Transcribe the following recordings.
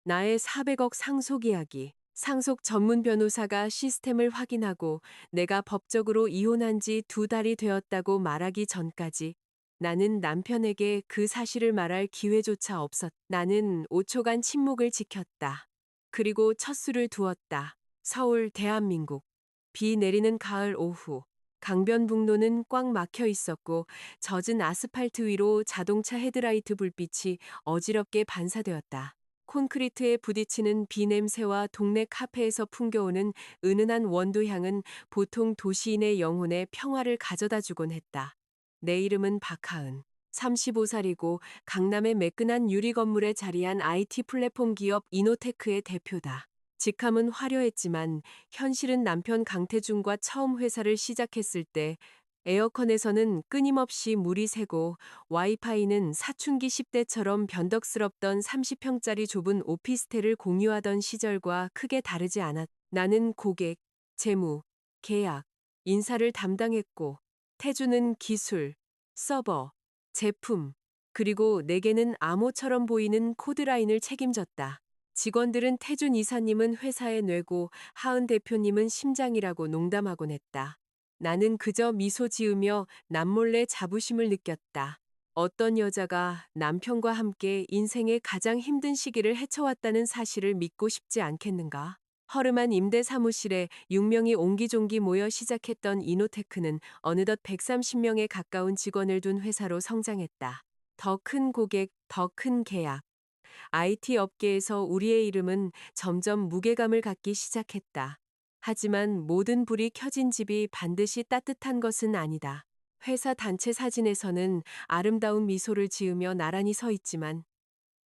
나의 400억 상속 이야기. 상속 전문 변호사가 시스템을 확인하고 내가 법적으로 이혼한 지 2달이 되었다고 말하기 전까지 나는 남편에게 그 사실을 말할 기회조차 없었. 나는 5초간 침묵을 지켰다. 그리고 첫 술을 두었다. 서울, 대한민국. 비 내리는 가을 오후. 강변북로는 꽉 막혀 있었고 젖은 아스팔트 위로 자동차 헤드라이트 불빛이 어지럽게 반사되었다. 콘크리트에 부딪히는 비 냄새와 동네 카페에서 풍겨오는 은은한 원두향은 보통 도시인의 영혼에 평화를 가져다 주곤 했다. 내 이름은 박하은. 35살이고 강남의 매끈한 유리 건물에 자리한 IT 플랫폼 기업 이노테크의 대표다. 직함은 화려했지만 현실은 남편 강태중과 처음 회사를 시작했을 때 에어컨에서는 끊임없이 물이 새고 와이파이는 사춘기 10대처럼 변덕스럽던 30평짜리 좁은 오피스텔을 공유하던 시절과 크게 다르지 않았. 나는 고객, 재무, 계약, 인사를 담당했고 태주는 기술, 서버, 제품, 그리고 내게는 암호처럼 보이는 코드라인을 책임졌다. 직원들은 태준 이사님은 회사의 뇌고 하은 대표님은 심장이라고 농담하곤 했다. 나는 그저 미소 지으며 남몰래 자부심을 느꼈다. 어떤 여자가 남편과 함께 인생의 가장 힘든 시기를 헤쳐왔다는 사실을 믿고 싶지 않겠는가? 허름한 임대 사무실에 6명이 옹기종기 모여 시작했던 이노테크는 어느덧 130명에 가까운 직원을 둔 회사로 성장했다. 더 큰 고객, 더 큰 계약. IT 업계에서 우리의 이름은 점점 무게감을 갖기 시작했다. 하지만 모든 불이 켜진 집이 반드시 따뜻한 것은 아니다. 회사 단체 사진에서는 아름다운 미소를 지으며 나란히 서 있지만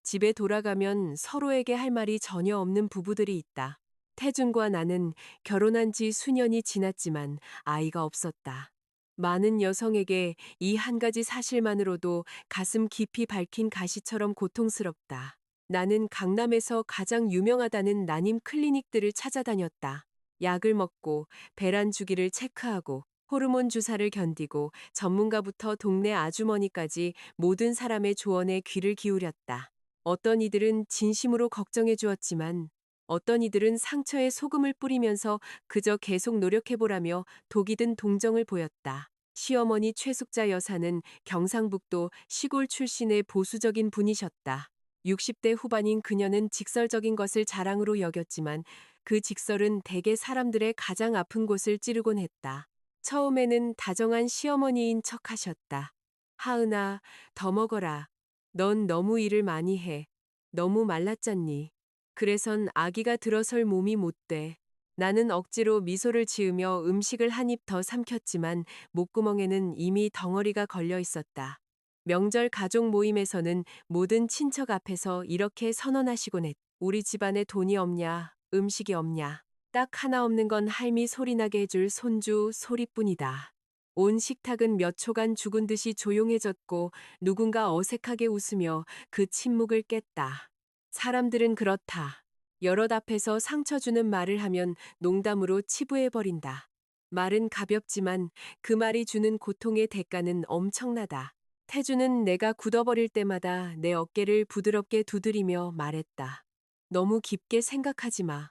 집에 돌아가면 서로에게 할 말이 전혀 없는 부부들이 있다. 태준과 나는 결혼한 지 수년이 지났지만 아이가 없었다. 많은 여성에게 이 한 가지 사실만으로도 가슴 깊이 박힌 가시처럼 고통스럽다. 나는 강남에서 가장 유명하다는 난임 클리닉들을 찾아다녔다. 약을 먹고 배란 주기를 체크하고 호르몬 주사를 견디고 전문가부터 동네 아주머니까지 모든 사람의 조언에 귀를 기울였다. 어떤 이들은 진심으로 걱정해 주었지만 어떤 이들은 상처에 소금을 뿌리면서 그저 계속 노력해보라며 독이 든 동정을 보였다. 시어머니 최숙자 여사는 경상북도 시골 출신의 보수적인 분이셨다. 60대 후반인 그녀는 직설적인 것을 자랑으로 여겼지만 그 직설은 대개 사람들의 가장 아픈 곳을 찌르곤 했다. 처음에는 다정한 시어머니인 척 하셨다. 하은아, 더 먹어라. 넌 너무 일을 많이 해. 너무 말랐잖니. 그래선 아기가 들어설 몸이 못 돼. 나는 억지로 미소를 지으며 음식을 한 입 더 삼켰지만 목구멍에는 이미 덩어리가 걸려 있었다. 명절 가족 모임에서는 모든 친척 앞에서 이렇게 선언하시곤 했. 우리 집안에 돈이 없냐, 음식이 없냐. 딱 하나 없는 건 할미 소리나게 해줄 손주 소리뿐이다. 온 식탁은 몇 초간 죽은 듯이 조용해졌고 누군가 어색하게 웃으며 그 침묵을 깼다. 사람들은 그렇다. 여럿 앞에서 상처 주는 말을 하면 농담으로 치부해버린다. 말은 가볍지만 그 말이 주는 고통의 대가는 엄청나다. 태주는 내가 굳어버릴 때마다 내 어깨를 부드럽게 두드리며 말했다. 너무 깊게 생각하지 마.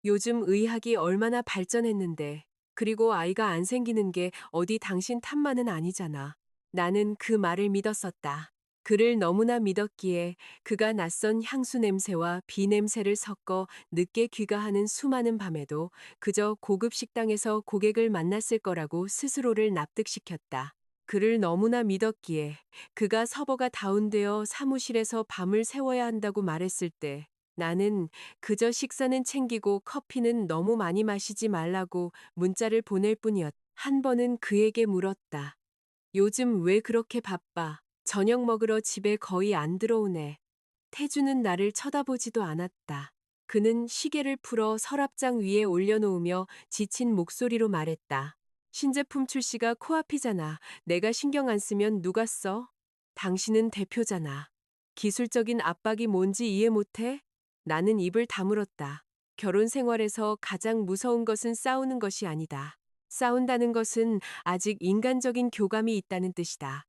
요즘 의학이 얼마나 발전했는데. 그리고 아이가 안 생기는 게 어디 당신 탓만은 아니잖아. 나는 그 말을 믿었었다. 그를 너무나 믿었기에 그가 낯선 향수 냄새와 비 냄새를 섞어 늦게 귀가하는 수많은 밤에도 그저 고급 식당에서 고객을 만났을 거라고 스스로를 납득시켰다. 그를 너무나 믿었기에 그가 서버가 다운되어 사무실에서 밤을 새워야 한다고 말했을 때 나는 그저 식사는 챙기고 커피는 너무 많이 마시지 말라고 문자를 보낼 뿐이었. 한 번은 그에게 물었다. 요즘 왜 그렇게 바빠? 저녁 먹으러 집에 거의 안 들어오네. 태주는 나를 쳐다보지도 않았다. 그는 시계를 풀어 서랍장 위에 올려놓으며 지친 목소리로 말했다. 신제품 출시가 코앞이잖아. 내가 신경 안 쓰면 누가 써? 당신은 대표잖아. 기술적인 압박이 뭔지 이해 못해? 나는 입을 다물었다. 결혼 생활에서 가장 무서운 것은 싸우는 것이 아니다. 싸운다는 것은 아직 인간적인 교감이 있다는 뜻이다.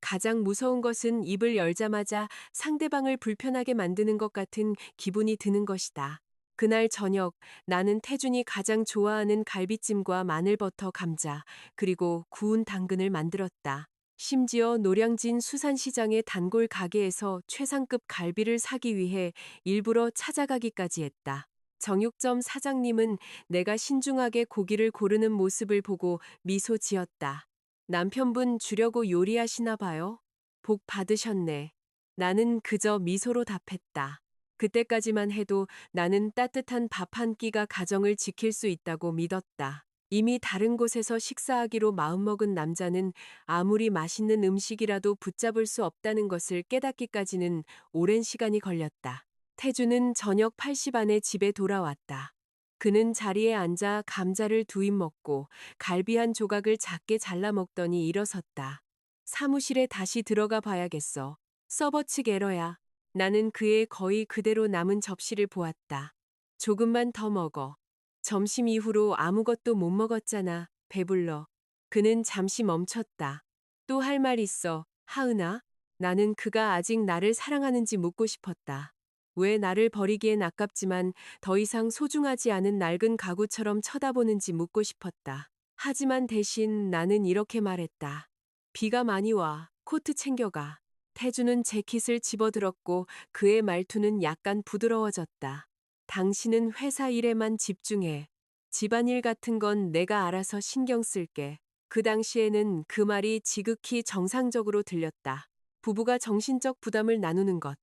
가장 무서운 것은 입을 열자마자 상대방을 불편하게 만드는 것 같은 기분이 드는 것이다. 그날 저녁 나는 태준이 가장 좋아하는 갈비찜과 마늘버터 감자, 그리고 구운 당근을 만들었다. 심지어 노량진 수산시장의 단골 가게에서 최상급 갈비를 사기 위해 일부러 찾아가기까지 했다. 정육점 사장님은 내가 신중하게 고기를 고르는 모습을 보고 미소 지었다. 남편분 주려고 요리하시나 봐요. 복 받으셨네. 나는 그저 미소로 답했다. 그때까지만 해도 나는 따뜻한 밥 한 끼가 가정을 지킬 수 있다고 믿었다. 이미 다른 곳에서 식사하기로 마음먹은 남자는 아무리 맛있는 음식이라도 붙잡을 수 없다는 것을 깨닫기까지는 오랜 시간이 걸렸다. 태주는 저녁 8시 반에 집에 돌아왔다. 그는 자리에 앉아 감자를 두 입 먹고 갈비 한 조각을 작게 잘라 먹더니 일어섰다. 사무실에 다시 들어가 봐야겠어. 서버 측 에러야. 나는 그의 거의 그대로 남은 접시를 보았다. 조금만 더 먹어. 점심 이후로 아무것도 못 먹었잖아. 배불러. 그는 잠시 멈췄다. 또 할 말 있어. 하은아? 나는 그가 아직 나를 사랑하는지 묻고 싶었다. 왜 나를 버리기엔 아깝지만 더 이상 소중하지 않은 낡은 가구처럼 쳐다보는지 묻고 싶었다. 하지만 대신 나는 이렇게 말했다. 비가 많이 와. 코트 챙겨가. 태주는 재킷을 집어들었고 그의 말투는 약간 부드러워졌다. 당신은 회사 일에만 집중해. 집안일 같은 건 내가 알아서 신경 쓸게. 그 당시에는 그 말이 지극히 정상적으로 들렸다. 부부가 정신적 부담을 나누는 것.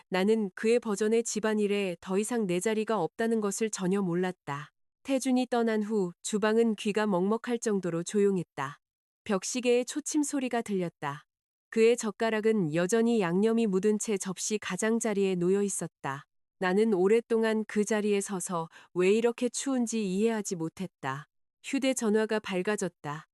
나는 그의 버전의 집안일에 더 이상 내 자리가 없다는 것을 전혀 몰랐다. 태준이 떠난 후 주방은 귀가 먹먹할 정도로 조용했다. 벽시계의 초침 소리가 들렸다. 그의 젓가락은 여전히 양념이 묻은 채 접시 가장자리에 놓여 있었다. 나는 오랫동안 그 자리에 서서 왜 이렇게 추운지 이해하지 못했다. 휴대전화가 밝아졌다.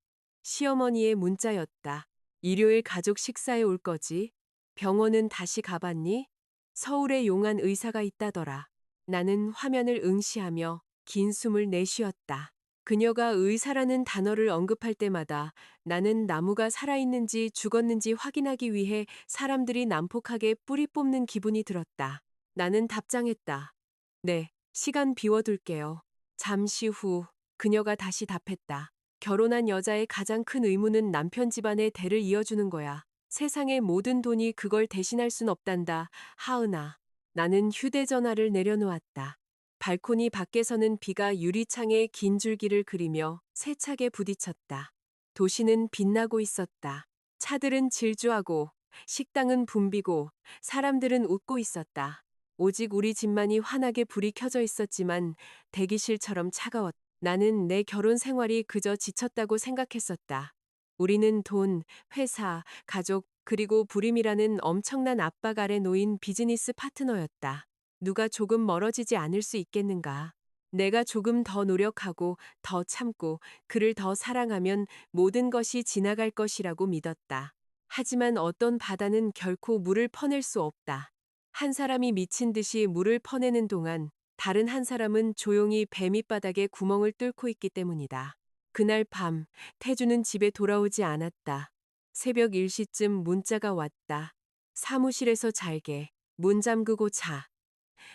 시어머니의 문자였다. 일요일 가족 식사에 올 거지? 병원은 다시 가봤니? 서울에 용한 의사가 있다더라. 나는 화면을 응시하며 긴 숨을 내쉬었다. 그녀가 의사라는 단어를 언급할 때마다 나는 나무가 살아있는지 죽었는지 확인하기 위해 사람들이 난폭하게 뿌리 뽑는 기분이 들었다. 나는 답장했다. 네, 시간 비워둘게요. 잠시 후 그녀가 다시 답했다. 결혼한 여자의 가장 큰 의무는 남편 집안의 대를 이어주는 거야. 세상의 모든 돈이 그걸 대신할 순 없단다. 하은아. 나는 휴대전화를 내려놓았다. 발코니 밖에서는 비가 유리창에 긴 줄기를 그리며 세차게 부딪혔다. 도시는 빛나고 있었다. 차들은 질주하고 식당은 붐비고 사람들은 웃고 있었다. 오직 우리 집만이 환하게 불이 켜져 있었지만 대기실처럼 차가웠다. 나는 내 결혼 생활이 그저 지쳤다고 생각했었다. 우리는 돈, 회사, 가족, 그리고 불임이라는 엄청난 압박 아래 놓인 비즈니스 파트너였다. 누가 조금 멀어지지 않을 수 있겠는가? 내가 조금 더 노력하고 더 참고 그를 더 사랑하면 모든 것이 지나갈 것이라고 믿었다. 하지만 어떤 바다는 결코 물을 퍼낼 수 없다. 한 사람이 미친 듯이 물을 퍼내는 동안 다른 한 사람은 조용히 배 밑바닥에 구멍을 뚫고 있기 때문이다. 그날 밤, 태주는 집에 돌아오지 않았다. 새벽 1시쯤 문자가 왔다. 사무실에서 잘게. 문 잠그고 자.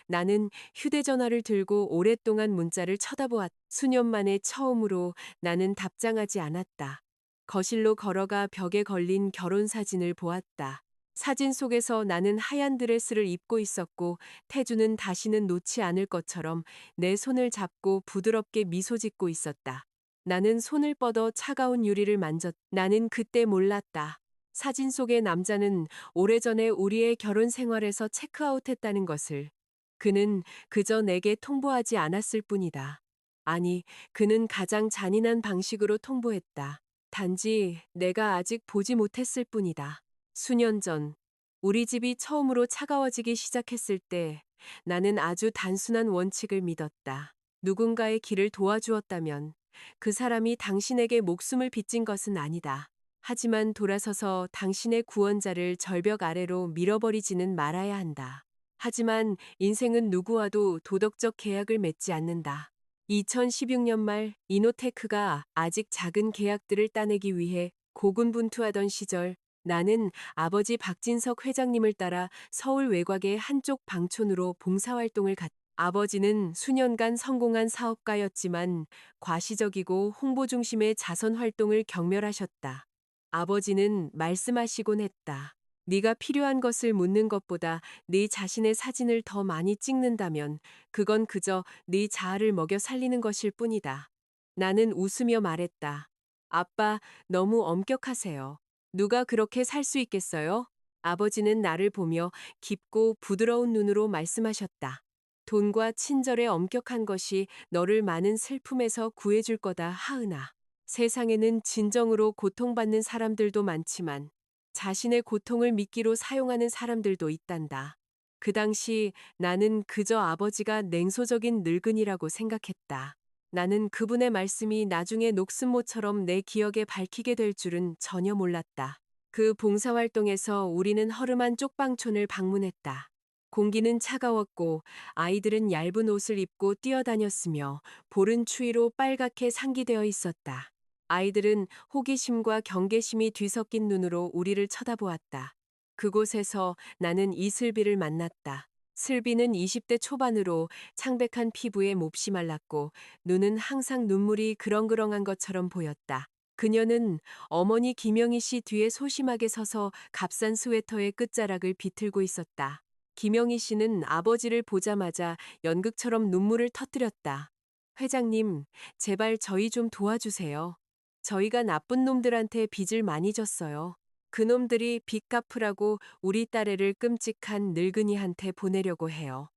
나는 휴대전화를 들고 오랫동안 문자를 쳐다보았다. 수년 만에 처음으로 나는 답장하지 않았다. 거실로 걸어가 벽에 걸린 결혼 사진을 보았다. 사진 속에서 나는 하얀 드레스를 입고 있었고 태주는 다시는 놓지 않을 것처럼 내 손을 잡고 부드럽게 미소 짓고 있었다. 나는 손을 뻗어 차가운 유리를 만졌다. 나는 그때 몰랐다. 사진 속의 남자는 오래전에 우리의 결혼 생활에서 체크아웃했다는 것을. 그는 그저 내게 통보하지 않았을 뿐이다. 아니, 그는 가장 잔인한 방식으로 통보했다. 단지 내가 아직 보지 못했을 뿐이다. 수년 전, 우리 집이 처음으로 차가워지기 시작했을 때 나는 아주 단순한 원칙을 믿었다. 누군가의 길을 도와주었다면 그 사람이 당신에게 목숨을 빚진 것은 아니다. 하지만 돌아서서 당신의 구원자를 절벽 아래로 밀어버리지는 말아야 한다. 하지만 인생은 누구와도 도덕적 계약을 맺지 않는다. 2016년 말 이노테크가 아직 작은 계약들을 따내기 위해 고군분투하던 시절 나는 아버지 박진석 회장님을 따라 서울 외곽의 한쪽 방촌으로 봉사활동을 갔다. 아버지는 수년간 성공한 사업가였지만 과시적이고 홍보 중심의 자선 활동을 경멸하셨다. 아버지는 말씀하시곤 했다. 네가 필요한 것을 묻는 것보다 네 자신의 사진을 더 많이 찍는다면 그건 그저 네 자아를 먹여 살리는 것일 뿐이다. 나는 웃으며 말했다. 아빠, 너무 엄격하세요. 누가 그렇게 살 수 있겠어요? 아버지는 나를 보며 깊고 부드러운 눈으로 말씀하셨다. 돈과 친절의 엄격한 것이 너를 많은 슬픔에서 구해줄 거다, 하은아. 세상에는 진정으로 고통받는 사람들도 많지만 자신의 고통을 미끼로 사용하는 사람들도 있단다. 그 당시 나는 그저 아버지가 냉소적인 늙은이라고 생각했다. 나는 그분의 말씀이 나중에 녹슨모처럼 내 기억에 밝히게 될 줄은 전혀 몰랐다. 그 봉사활동에서 우리는 허름한 쪽방촌을 방문했다. 공기는 차가웠고 아이들은 얇은 옷을 입고 뛰어다녔으며 볼은 추위로 빨갛게 상기되어 있었다. 아이들은 호기심과 경계심이 뒤섞인 눈으로 우리를 쳐다보았다. 그곳에서 나는 이슬비를 만났다. 슬비는 20대 초반으로 창백한 피부에 몹시 말랐고 눈은 항상 눈물이 그렁그렁한 것처럼 보였다. 그녀는 어머니 김영희 씨 뒤에 소심하게 서서 값싼 스웨터의 끝자락을 비틀고 있었다. 김영희 씨는 아버지를 보자마자 연극처럼 눈물을 터뜨렸다. 회장님, 제발 저희 좀 도와주세요. 저희가 나쁜 놈들한테 빚을 많이 졌어요. 그놈들이 빚 갚으라고 우리 딸애를 끔찍한 늙은이한테 보내려고 해요.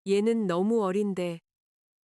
얘는 너무 어린데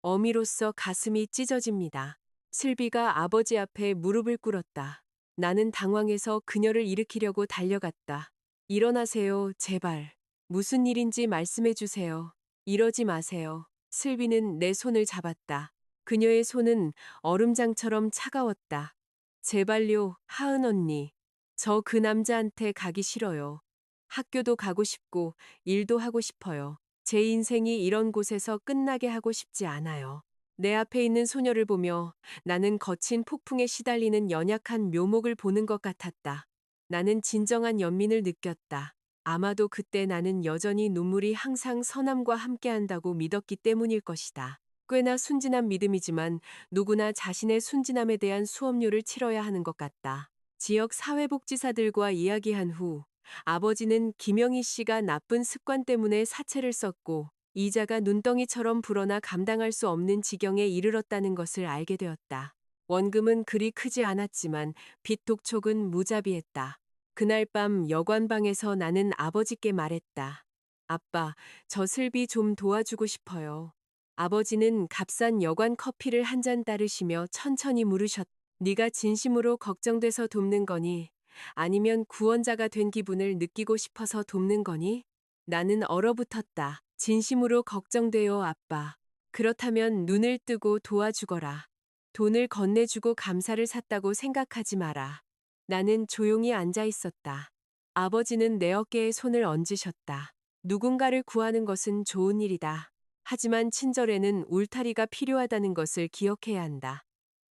어미로서 가슴이 찢어집니다. 슬비가 아버지 앞에 무릎을 꿇었다. 나는 당황해서 그녀를 일으키려고 달려갔다. 일어나세요, 제발. 무슨 일인지 말씀해 주세요. 이러지 마세요. 슬비는 내 손을 잡았다. 그녀의 손은 얼음장처럼 차가웠다. 제발요, 하은 언니. 저 그 남자한테 가기 싫어요. 학교도 가고 싶고 일도 하고 싶어요. 제 인생이 이런 곳에서 끝나게 하고 싶지 않아요. 내 앞에 있는 소녀를 보며 나는 거친 폭풍에 시달리는 연약한 묘목을 보는 것 같았다. 나는 진정한 연민을 느꼈다. 아마도 그때 나는 여전히 눈물이 항상 선함과 함께한다고 믿었기 때문일 것이다. 꽤나 순진한 믿음이지만 누구나 자신의 순진함에 대한 수업료를 치러야 하는 것 같다. 지역 사회복지사들과 이야기한 후 아버지는 김영희 씨가 나쁜 습관 때문에 사채를 썼고 이자가 눈덩이처럼 불어나 감당할 수 없는 지경에 이르렀다는 것을 알게 되었다. 원금은 그리 크지 않았지만 빚 독촉은 무자비했다. 그날 밤 여관방에서 나는 아버지께 말했다. 아빠, 저 슬비 좀 도와주고 싶어요. 아버지는 값싼 여관 커피를 한 잔 따르시며 천천히 물으셨다. 네가 진심으로 걱정돼서 돕는 거니? 아니면 구원자가 된 기분을 느끼고 싶어서 돕는 거니? 나는 얼어붙었다. 진심으로 걱정돼요, 아빠. 그렇다면 눈을 뜨고 도와주거라. 돈을 건네주고 감사를 샀다고 생각하지 마라. 나는 조용히 앉아 있었다. 아버지는 내 어깨에 손을 얹으셨다. 누군가를 구하는 것은 좋은 일이다. 하지만 친절에는 울타리가 필요하다는 것을 기억해야 한다.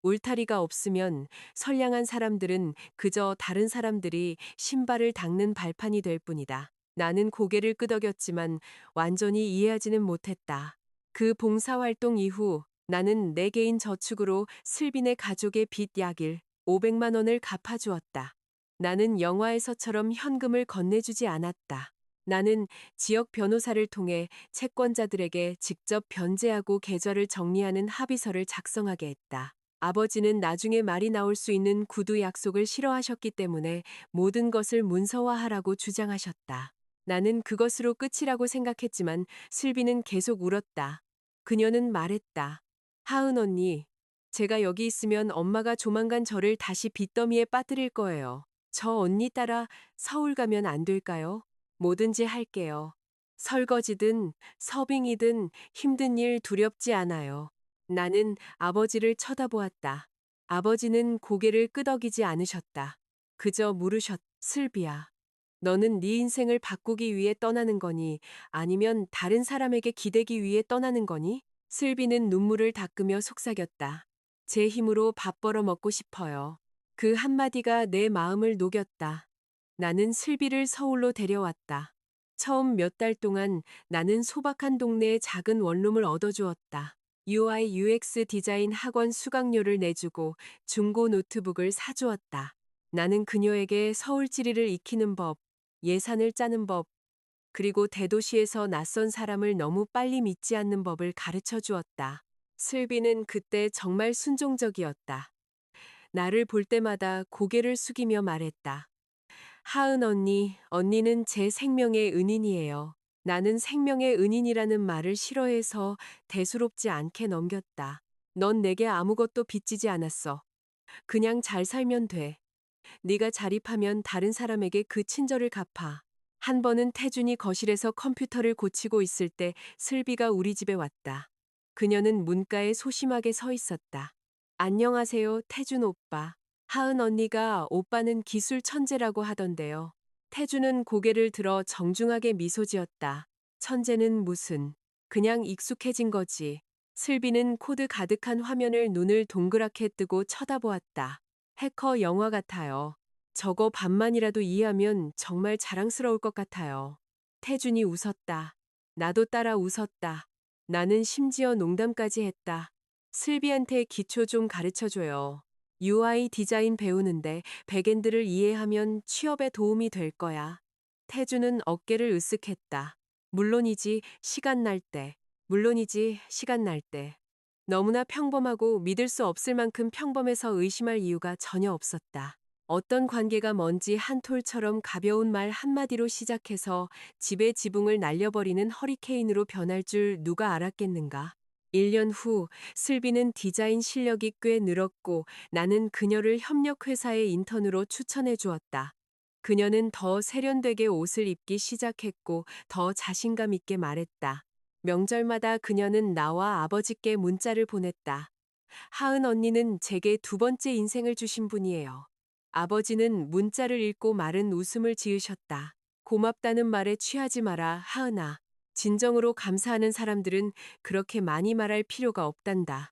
울타리가 없으면 선량한 사람들은 그저 다른 사람들이 신발을 닦는 발판이 될 뿐이다. 나는 고개를 끄덕였지만 완전히 이해하지는 못했다. 그 봉사활동 이후 나는 내 개인 저축으로 슬빈의 가족의 빚 약 500만 원을 갚아주었다. 나는 영화에서처럼 현금을 건네주지 않았다. 나는 지역 변호사를 통해 채권자들에게 직접 변제하고 계좌를 정리하는 합의서를 작성하게 했다. 아버지는 나중에 말이 나올 수 있는 구두 약속을 싫어하셨기 때문에 모든 것을 문서화하라고 주장하셨다. 나는 그것으로 끝이라고 생각했지만 슬비는 계속 울었다. 그녀는 말했다. 하은 언니, 제가 여기 있으면 엄마가 조만간 저를 다시 빚더미에 빠뜨릴 거예요. 저 언니 따라 서울 가면 안 될까요? 뭐든지 할게요. 설거지든 서빙이든 힘든 일 두렵지 않아요. 나는 아버지를 쳐다보았다. 아버지는 고개를 끄덕이지 않으셨다. 그저 물으셨, 슬비야. 너는 네 인생을 바꾸기 위해 떠나는 거니? 아니면 다른 사람에게 기대기 위해 떠나는 거니? 슬비는 눈물을 닦으며 속삭였다. 제 힘으로 밥 벌어 먹고 싶어요. 그 한마디가 내 마음을 녹였다. 나는 슬비를 서울로 데려왔다. 처음 몇 달 동안 나는 소박한 동네에 작은 원룸을 얻어주었다. UI UX 디자인 학원 수강료를 내주고 중고 노트북을 사주었다. 나는 그녀에게 서울지리를 익히는 법, 예산을 짜는 법, 그리고 대도시에서 낯선 사람을 너무 빨리 믿지 않는 법을 가르쳐 주었다. 슬비는 그때 정말 순종적이었다. 나를 볼 때마다 고개를 숙이며 말했다. 하은 언니, 언니는 제 생명의 은인이에요. 나는 생명의 은인이라는 말을 싫어해서 대수롭지 않게 넘겼다. 넌 내게 아무것도 빚지지 않았어. 그냥 잘 살면 돼. 네가 자립하면 다른 사람에게 그 친절을 갚아. 한 번은 태준이 거실에서 컴퓨터를 고치고 있을 때 슬비가 우리 집에 왔다. 그녀는 문가에 소심하게 서 있었다. 안녕하세요, 태준 오빠. 하은 언니가 오빠는 기술 천재라고 하던데요. 태준은 고개를 들어 정중하게 미소 지었다. 천재는 무슨. 그냥 익숙해진 거지. 슬비는 코드 가득한 화면을 눈을 동그랗게 뜨고 쳐다보았다. 해커 영화 같아요. 저거 반만이라도 이해하면 정말 자랑스러울 것 같아요. 태준이 웃었다. 나도 따라 웃었다. 나는 심지어 농담까지 했다. 슬비한테 기초 좀 가르쳐줘요. UI 디자인 배우는데 백엔드를 이해하면 취업에 도움이 될 거야. 태준은 어깨를 으쓱했다. 물론이지, 시간 날 때. 물론이지, 시간 날 때. 너무나 평범하고 믿을 수 없을 만큼 평범해서 의심할 이유가 전혀 없었다. 어떤 관계가 뭔지 한 톨처럼 가벼운 말 한마디로 시작해서 집의 지붕을 날려버리는 허리케인으로 변할 줄 누가 알았겠는가. 1년 후 슬비는 디자인 실력이 꽤 늘었고 나는 그녀를 협력회사의 인턴으로 추천해 주었다. 그녀는 더 세련되게 옷을 입기 시작했고 더 자신감 있게 말했다. 명절마다 그녀는 나와 아버지께 문자를 보냈다. 하은 언니는 제게 두 번째 인생을 주신 분이에요. 아버지는 문자를 읽고 마른 웃음을 지으셨다. 고맙다는 말에 취하지 마라, 하은아. 진정으로 감사하는 사람들은 그렇게 많이 말할 필요가 없단다.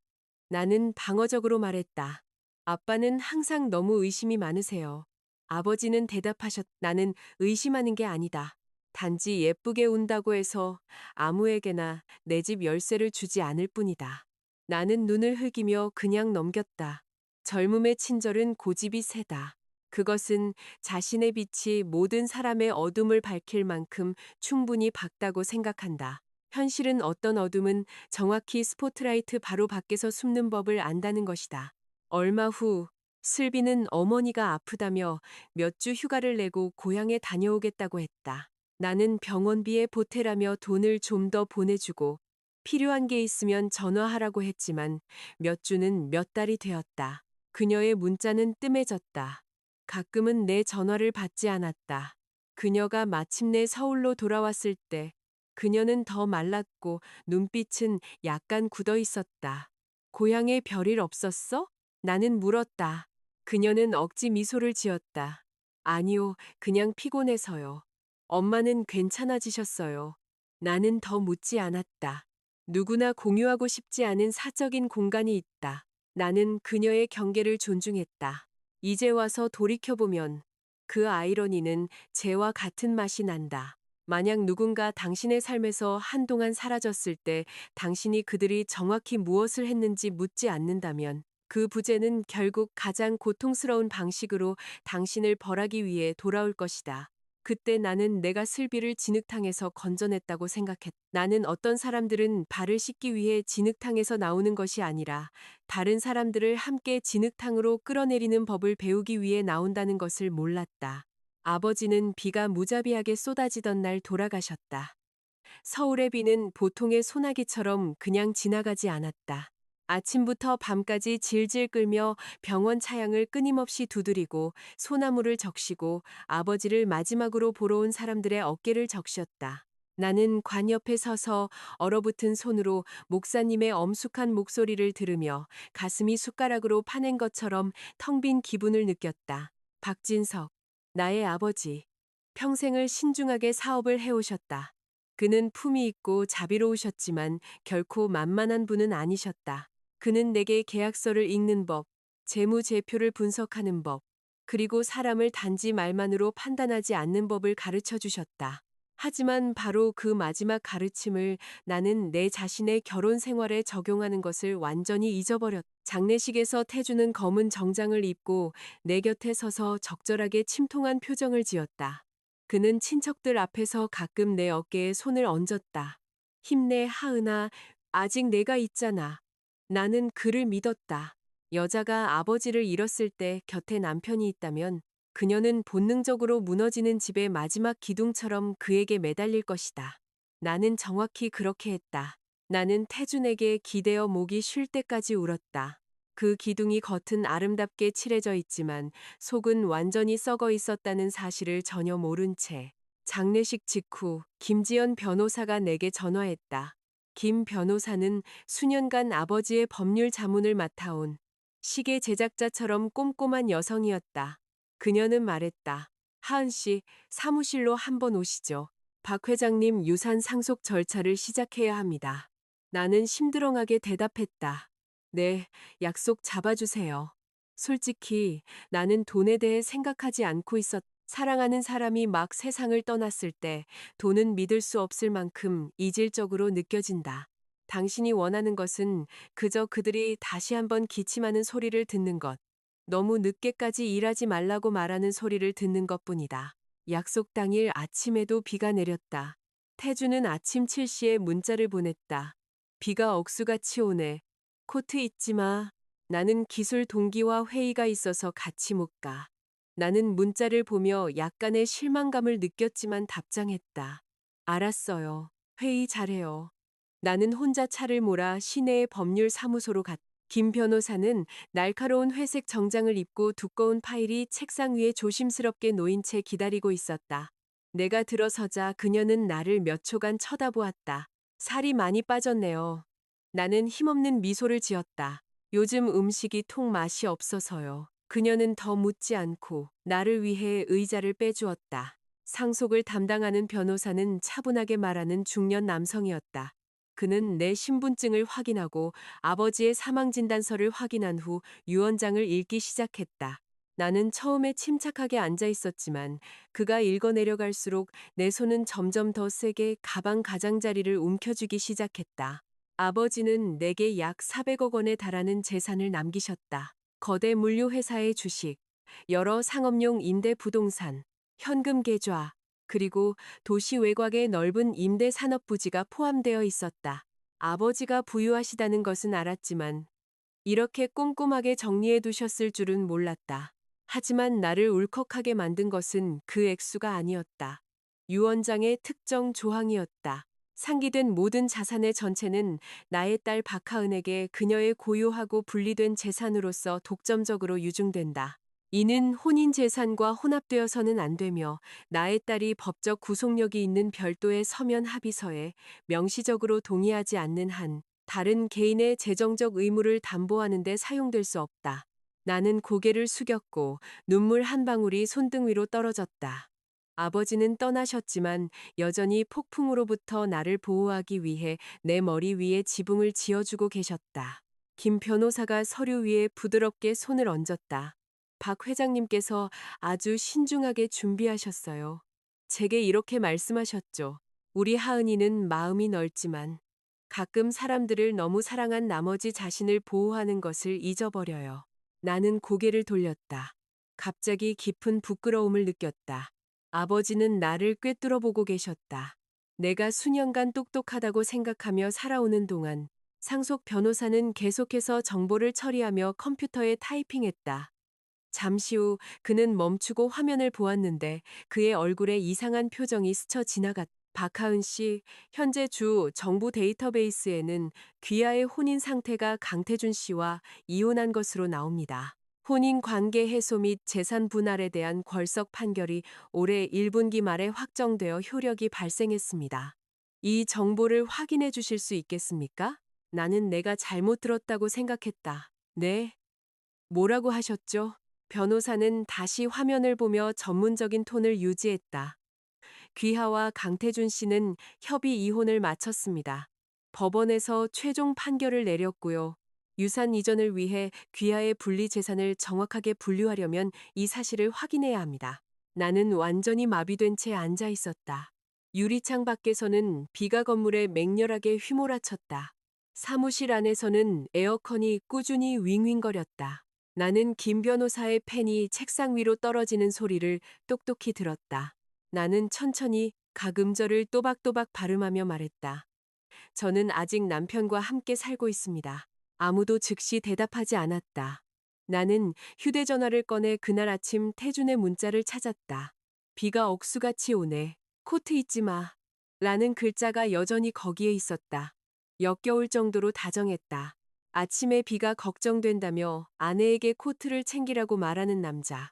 나는 방어적으로 말했다. 아빠는 항상 너무 의심이 많으세요. 아버지는 대답하셨. 나는 의심하는 게 아니다. 단지 예쁘게 운다고 해서 아무에게나 내 집 열쇠를 주지 않을 뿐이다. 나는 눈을 흘기며 그냥 넘겼다. 젊음의 친절은 고집이 세다. 그것은 자신의 빛이 모든 사람의 어둠을 밝힐 만큼 충분히 밝다고 생각한다. 현실은 어떤 어둠은 정확히 스포트라이트 바로 밖에서 숨는 법을 안다는 것이다. 얼마 후 슬비는 어머니가 아프다며 몇 주 휴가를 내고 고향에 다녀오겠다고 했다. 나는 병원비에 보태라며 돈을 좀 더 보내주고 필요한 게 있으면 전화하라고 했지만 몇 주는 몇 달이 되었다. 그녀의 문자는 뜸해졌다. 가끔은 내 전화를 받지 않았다. 그녀가 마침내 서울로 돌아왔을 때 그녀는 더 말랐고 눈빛은 약간 굳어 있었다. 고향에 별일 없었어? 나는 물었다. 그녀는 억지 미소를 지었다. 아니요, 그냥 피곤해서요. 엄마는 괜찮아지셨어요. 나는 더 묻지 않았다. 누구나 공유하고 싶지 않은 사적인 공간이 있다. 나는 그녀의 경계를 존중했다. 이제 와서 돌이켜보면 그 아이러니는 재와 같은 맛이 난다. 만약 누군가 당신의 삶에서 한동안 사라졌을 때 당신이 그들이 정확히 무엇을 했는지 묻지 않는다면 그 부재는 결국 가장 고통스러운 방식으로 당신을 벌하기 위해 돌아올 것이다. 그때 나는 내가 슬비를 진흙탕에서 건져냈다고 생각했다. 나는 어떤 사람들은 발을 씻기 위해 진흙탕에서 나오는 것이 아니라 다른 사람들을 함께 진흙탕으로 끌어내리는 법을 배우기 위해 나온다는 것을 몰랐다. 아버지는 비가 무자비하게 쏟아지던 날 돌아가셨다. 서울의 비는 보통의 소나기처럼 그냥 지나가지 않았다. 아침부터 밤까지 질질 끌며 병원 차량을 끊임없이 두드리고 소나무를 적시고 아버지를 마지막으로 보러 온 사람들의 어깨를 적셨다. 나는 관 옆에 서서 얼어붙은 손으로 목사님의 엄숙한 목소리를 들으며 가슴이 숟가락으로 파낸 것처럼 텅 빈 기분을 느꼈다. 박진석, 나의 아버지. 평생을 신중하게 사업을 해오셨다. 그는 품이 있고 자비로우셨지만 결코 만만한 분은 아니셨다. 그는 내게 계약서를 읽는 법, 재무제표를 분석하는 법, 그리고 사람을 단지 말만으로 판단하지 않는 법을 가르쳐 주셨다. 하지만 바로 그 마지막 가르침을 나는 내 자신의 결혼 생활에 적용하는 것을 완전히 잊어버렸다. 장례식에서 태주는 검은 정장을 입고 내 곁에 서서 적절하게 침통한 표정을 지었다. 그는 친척들 앞에서 가끔 내 어깨에 손을 얹었다. 힘내, 하은아. 아직 내가 있잖아. 나는 그를 믿었다. 여자가 아버지를 잃었을 때 곁에 남편이 있다면 그녀는 본능적으로 무너지는 집의 마지막 기둥처럼 그에게 매달릴 것이다. 나는 정확히 그렇게 했다. 나는 태준에게 기대어 목이 쉴 때까지 울었다. 그 기둥이 겉은 아름답게 칠해져 있지만 속은 완전히 썩어 있었다는 사실을 전혀 모른 채 장례식 직후 김지연 변호사가 내게 전화했다. 김 변호사는 수년간 아버지의 법률 자문을 맡아온 시계 제작자처럼 꼼꼼한 여성이었다. 그녀는 말했다. 하은 씨, 사무실로 한번 오시죠. 박 회장님 유산 상속 절차를 시작해야 합니다. 나는 심드렁하게 대답했다. 네, 약속 잡아주세요. 솔직히 나는 돈에 대해 생각하지 않고 있었다. 사랑하는 사람이 막 세상을 떠났을 때 돈은 믿을 수 없을 만큼 이질적으로 느껴진다. 당신이 원하는 것은 그저 그들이 다시 한번 기침하는 소리를 듣는 것. 너무 늦게까지 일하지 말라고 말하는 소리를 듣는 것뿐이다. 약속 당일 아침에도 비가 내렸다. 태주는 아침 7시에 문자를 보냈다. 비가 억수같이 오네. 코트 입지 마. 나는 기술 동기와 회의가 있어서 같이 못 가. 나는 문자를 보며 약간의 실망감을 느꼈지만 답장했다. 알았어요. 회의 잘해요. 나는 혼자 차를 몰아 시내의 법률 사무소로 갔다. 김 변호사는 날카로운 회색 정장을 입고 두꺼운 파일이 책상 위에 조심스럽게 놓인 채 기다리고 있었다. 내가 들어서자 그녀는 나를 몇 초간 쳐다보았다. 살이 많이 빠졌네요. 나는 힘없는 미소를 지었다. 요즘 음식이 통 맛이 없어서요. 그녀는 더 묻지 않고 나를 위해 의자를 빼주었다. 상속을 담당하는 변호사는 차분하게 말하는 중년 남성이었다. 그는 내 신분증을 확인하고 아버지의 사망진단서를 확인한 후 유언장을 읽기 시작했다. 나는 처음에 침착하게 앉아 있었지만 그가 읽어내려갈수록 내 손은 점점 더 세게 가방 가장자리를 움켜쥐기 시작했다. 아버지는 내게 약 400억 원에 달하는 재산을 남기셨다. 거대 물류회사의 주식, 여러 상업용 임대 부동산, 현금 계좌, 그리고 도시 외곽의 넓은 임대 산업 부지가 포함되어 있었다. 아버지가 부유하시다는 것은 알았지만 이렇게 꼼꼼하게 정리해 두셨을 줄은 몰랐다. 하지만 나를 울컥하게 만든 것은 그 액수가 아니었다. 유언장의 특정 조항이었다. 상기된 모든 자산의 전체는 나의 딸 박하은에게 그녀의 고유하고 분리된 재산으로서 독점적으로 유증된다. 이는 혼인 재산과 혼합되어서는 안 되며 나의 딸이 법적 구속력이 있는 별도의 서면 합의서에 명시적으로 동의하지 않는 한 다른 개인의 재정적 의무를 담보하는 데 사용될 수 없다. 나는 고개를 숙였고 눈물 한 방울이 손등 위로 떨어졌다. 아버지는 떠나셨지만 여전히 폭풍으로부터 나를 보호하기 위해 내 머리 위에 지붕을 지어주고 계셨다. 김 변호사가 서류 위에 부드럽게 손을 얹었다. 박 회장님께서 아주 신중하게 준비하셨어요. 제게 이렇게 말씀하셨죠. 우리 하은이는 마음이 넓지만 가끔 사람들을 너무 사랑한 나머지 자신을 보호하는 것을 잊어버려요. 나는 고개를 돌렸다. 갑자기 깊은 부끄러움을 느꼈다. 아버지는 나를 꿰뚫어 보고 계셨다. 내가 수년간 똑똑하다고 생각하며 살아오는 동안 상속 변호사는 계속해서 정보를 처리하며 컴퓨터에 타이핑했다. 잠시 후 그는 멈추고 화면을 보았는데 그의 얼굴에 이상한 표정이 스쳐 지나갔다. 박하은 씨, 현재 주 정부 데이터베이스에는 귀하의 혼인 상태가 강태준 씨와 이혼한 것으로 나옵니다. 혼인 관계 해소 및 재산 분할에 대한 궐석 판결이 올해 1분기 말에 확정되어 효력이 발생했습니다. 이 정보를 확인해 주실 수 있겠습니까? 나는 내가 잘못 들었다고 생각했다. 네. 뭐라고 하셨죠? 변호사는 다시 화면을 보며 전문적인 톤을 유지했다. 귀하와 강태준 씨는 협의 이혼을 마쳤습니다. 법원에서 최종 판결을 내렸고요. 유산 이전을 위해 귀하의 분리 재산을 정확하게 분류하려면 이 사실을 확인해야 합니다. 나는 완전히 마비된 채 앉아 있었다. 유리창 밖에서는 비가 건물에 맹렬하게 휘몰아쳤다. 사무실 안에서는 에어컨이 꾸준히 윙윙거렸다. 나는 김 변호사의 펜이 책상 위로 떨어지는 소리를 똑똑히 들었다. 나는 천천히 각음절을 또박또박 발음하며 말했다. 저는 아직 남편과 함께 살고 있습니다. 아무도 즉시 대답하지 않았다. 나는 휴대전화를 꺼내 그날 아침 태준의 문자를 찾았다. 비가 억수같이 오네. 코트 입지 마. 라는 글자가 여전히 거기에 있었다. 역겨울 정도로 다정했다. 아침에 비가 걱정된다며 아내에게 코트를 챙기라고 말하는 남자.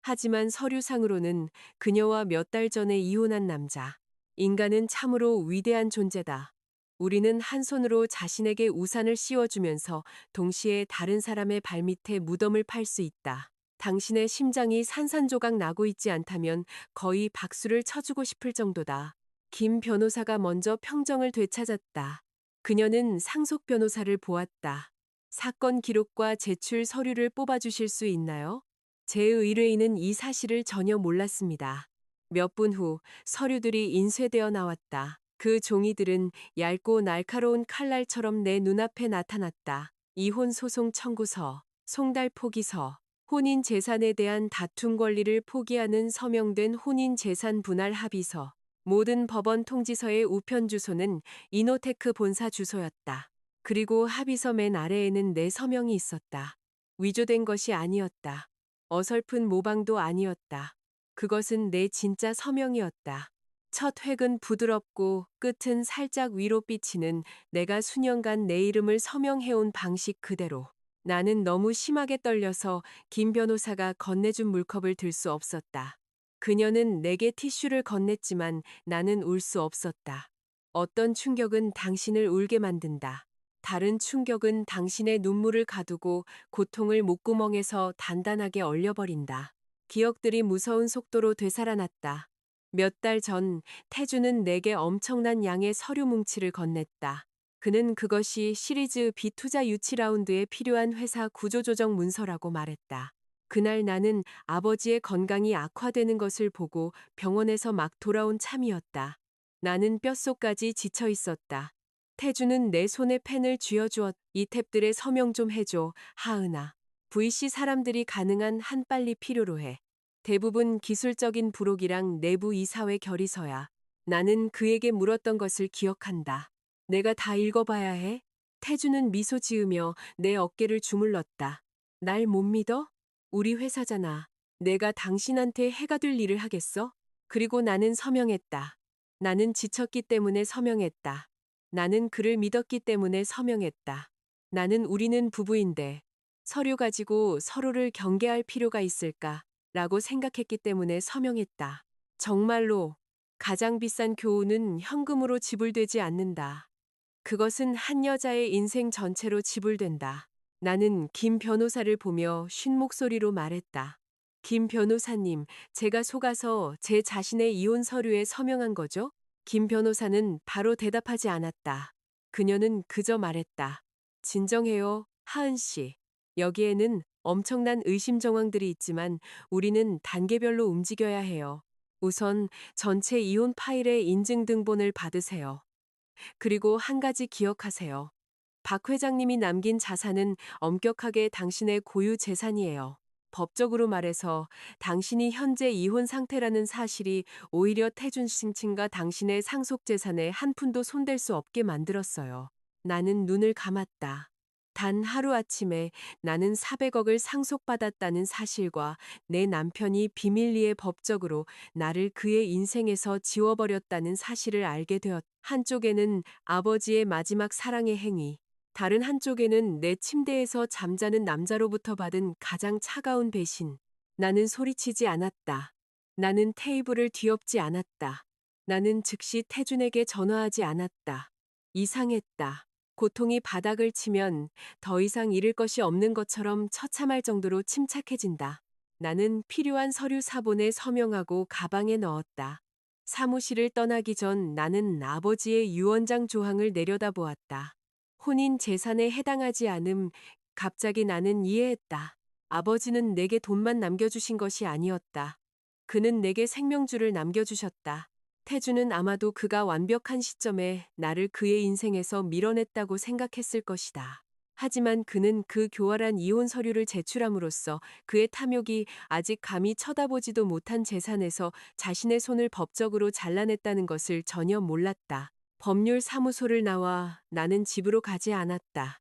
하지만 서류상으로는 그녀와 몇 달 전에 이혼한 남자. 인간은 참으로 위대한 존재다. 우리는 한 손으로 자신에게 우산을 씌워주면서 동시에 다른 사람의 발밑에 무덤을 팔 수 있다. 당신의 심장이 산산조각 나고 있지 않다면 거의 박수를 쳐주고 싶을 정도다. 김 변호사가 먼저 평정을 되찾았다. 그녀는 상속 변호사를 보았다. 사건 기록과 제출 서류를 뽑아주실 수 있나요? 제 의뢰인은 이 사실을 전혀 몰랐습니다. 몇 분 후 서류들이 인쇄되어 나왔다. 그 종이들은 얇고 날카로운 칼날처럼 내 눈앞에 나타났다. 이혼 소송 청구서, 송달 포기서, 혼인 재산에 대한 다툼 권리를 포기하는 서명된 혼인 재산 분할 합의서, 모든 법원 통지서의 우편 주소는 이노테크 본사 주소였다. 그리고 합의서 맨 아래에는 내 서명이 있었다. 위조된 것이 아니었다. 어설픈 모방도 아니었다. 그것은 내 진짜 서명이었다. 첫 획은 부드럽고 끝은 살짝 위로 삐치는 내가 수년간 내 이름을 서명해온 방식 그대로. 나는 너무 심하게 떨려서 김 변호사가 건네준 물컵을 들 수 없었다. 그녀는 내게 티슈를 건넸지만 나는 울 수 없었다. 어떤 충격은 당신을 울게 만든다. 다른 충격은 당신의 눈물을 가두고 고통을 목구멍에서 단단하게 얼려버린다. 기억들이 무서운 속도로 되살아났다. 몇 달 전 태주는 내게 엄청난 양의 서류 뭉치를 건넸다. 그는 그것이 시리즈 B 투자 유치 라운드에 필요한 회사 구조조정 문서라고 말했다. 그날 나는 아버지의 건강이 악화되는 것을 보고 병원에서 막 돌아온 참이었다. 나는 뼛속까지 지쳐 있었다. 태주는 내 손에 펜을 쥐어주었. 이 탭들에 서명 좀 해줘, 하은아. VC 사람들이 가능한 한 빨리 필요로 해. 대부분 기술적인 부록이랑 내부 이사회 결의서야. 나는 그에게 물었던 것을 기억한다. 내가 다 읽어봐야 해? 태주는 미소 지으며 내 어깨를 주물렀다. 날 못 믿어? 우리 회사잖아. 내가 당신한테 해가 될 일을 하겠어? 그리고 나는 서명했다. 나는 지쳤기 때문에 서명했다. 나는 그를 믿었기 때문에 서명했다. 나는 우리는 부부인데 서류 가지고 서로를 경계할 필요가 있을까? 라고 생각했기 때문에 서명했다. 정말로 가장 비싼 교훈은 현금으로 지불되지 않는다. 그것은 한 여자의 인생 전체로 지불된다. 나는 김 변호사를 보며 쉰 목소리로 말했다. 김 변호사님, 제가 속아서 제 자신의 이혼 서류에 서명한 거죠? 김 변호사는 바로 대답하지 않았다. 그녀는 그저 말했다. 진정해요, 하은 씨. 여기에는 엄청난 의심 정황들이 있지만 우리는 단계별로 움직여야 해요. 우선 전체 이혼 파일의 인증 등본을 받으세요. 그리고 한 가지 기억하세요. 박 회장님이 남긴 자산은 엄격하게 당신의 고유 재산이에요. 법적으로 말해서 당신이 현재 이혼 상태라는 사실이 오히려 태준 싱층과 당신의 상속 재산에 한 푼도 손댈 수 없게 만들었어요. 나는 눈을 감았다. 단 하루아침에 나는 400억을 상속받았다는 사실과 내 남편이 비밀리에 법적으로 나를 그의 인생에서 지워버렸다는 사실을 알게 되었다. 한쪽에는 아버지의 마지막 사랑의 행위, 다른 한쪽에는 내 침대에서 잠자는 남자로부터 받은 가장 차가운 배신. 나는 소리치지 않았다. 나는 테이블을 뒤엎지 않았다. 나는 즉시 태준에게 전화하지 않았다. 이상했다. 고통이 바닥을 치면 더 이상 잃을 것이 없는 것처럼 처참할 정도로 침착해진다. 나는 필요한 서류 사본에 서명하고 가방에 넣었다. 사무실을 떠나기 전 나는 아버지의 유언장 조항을 내려다보았다. 혼인 재산에 해당하지 않음. 갑자기 나는 이해했다. 아버지는 내게 돈만 남겨주신 것이 아니었다. 그는 내게 생명줄을 남겨주셨다. 태주는 아마도 그가 완벽한 시점에 나를 그의 인생에서 밀어냈다고 생각했을 것이다. 하지만 그는 그 교활한 이혼 서류를 제출함으로써 그의 탐욕이 아직 감히 쳐다보지도 못한 재산에서 자신의 손을 법적으로 잘라냈다는 것을 전혀 몰랐다. 법률 사무소를 나와 나는 집으로 가지 않았다.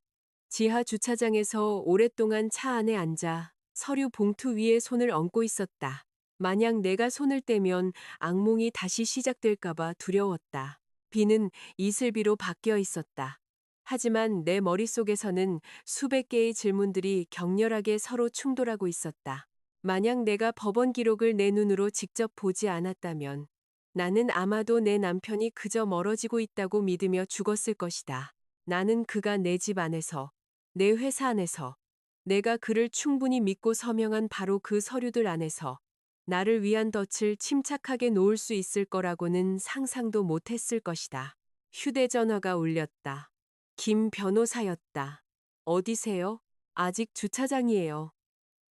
지하 주차장에서 오랫동안 차 안에 앉아 서류 봉투 위에 손을 얹고 있었다. 만약 내가 손을 떼면 악몽이 다시 시작될까봐 두려웠다. 비는 이슬비로 바뀌어 있었다. 하지만 내 머릿속에서는 수백 개의 질문들이 격렬하게 서로 충돌하고 있었다. 만약 내가 법원 기록을 내 눈으로 직접 보지 않았다면 나는 아마도 내 남편이 그저 멀어지고 있다고 믿으며 죽었을 것이다. 나는 그가 내 집 안에서, 내 회사 안에서, 내가 그를 충분히 믿고 서명한 바로 그 서류들 안에서 나를 위한 덫을 침착하게 놓을 수 있을 거라고는 상상도 못했을 것이다. 휴대전화가 울렸다. 김 변호사였다. 어디세요? 아직 주차장이에요.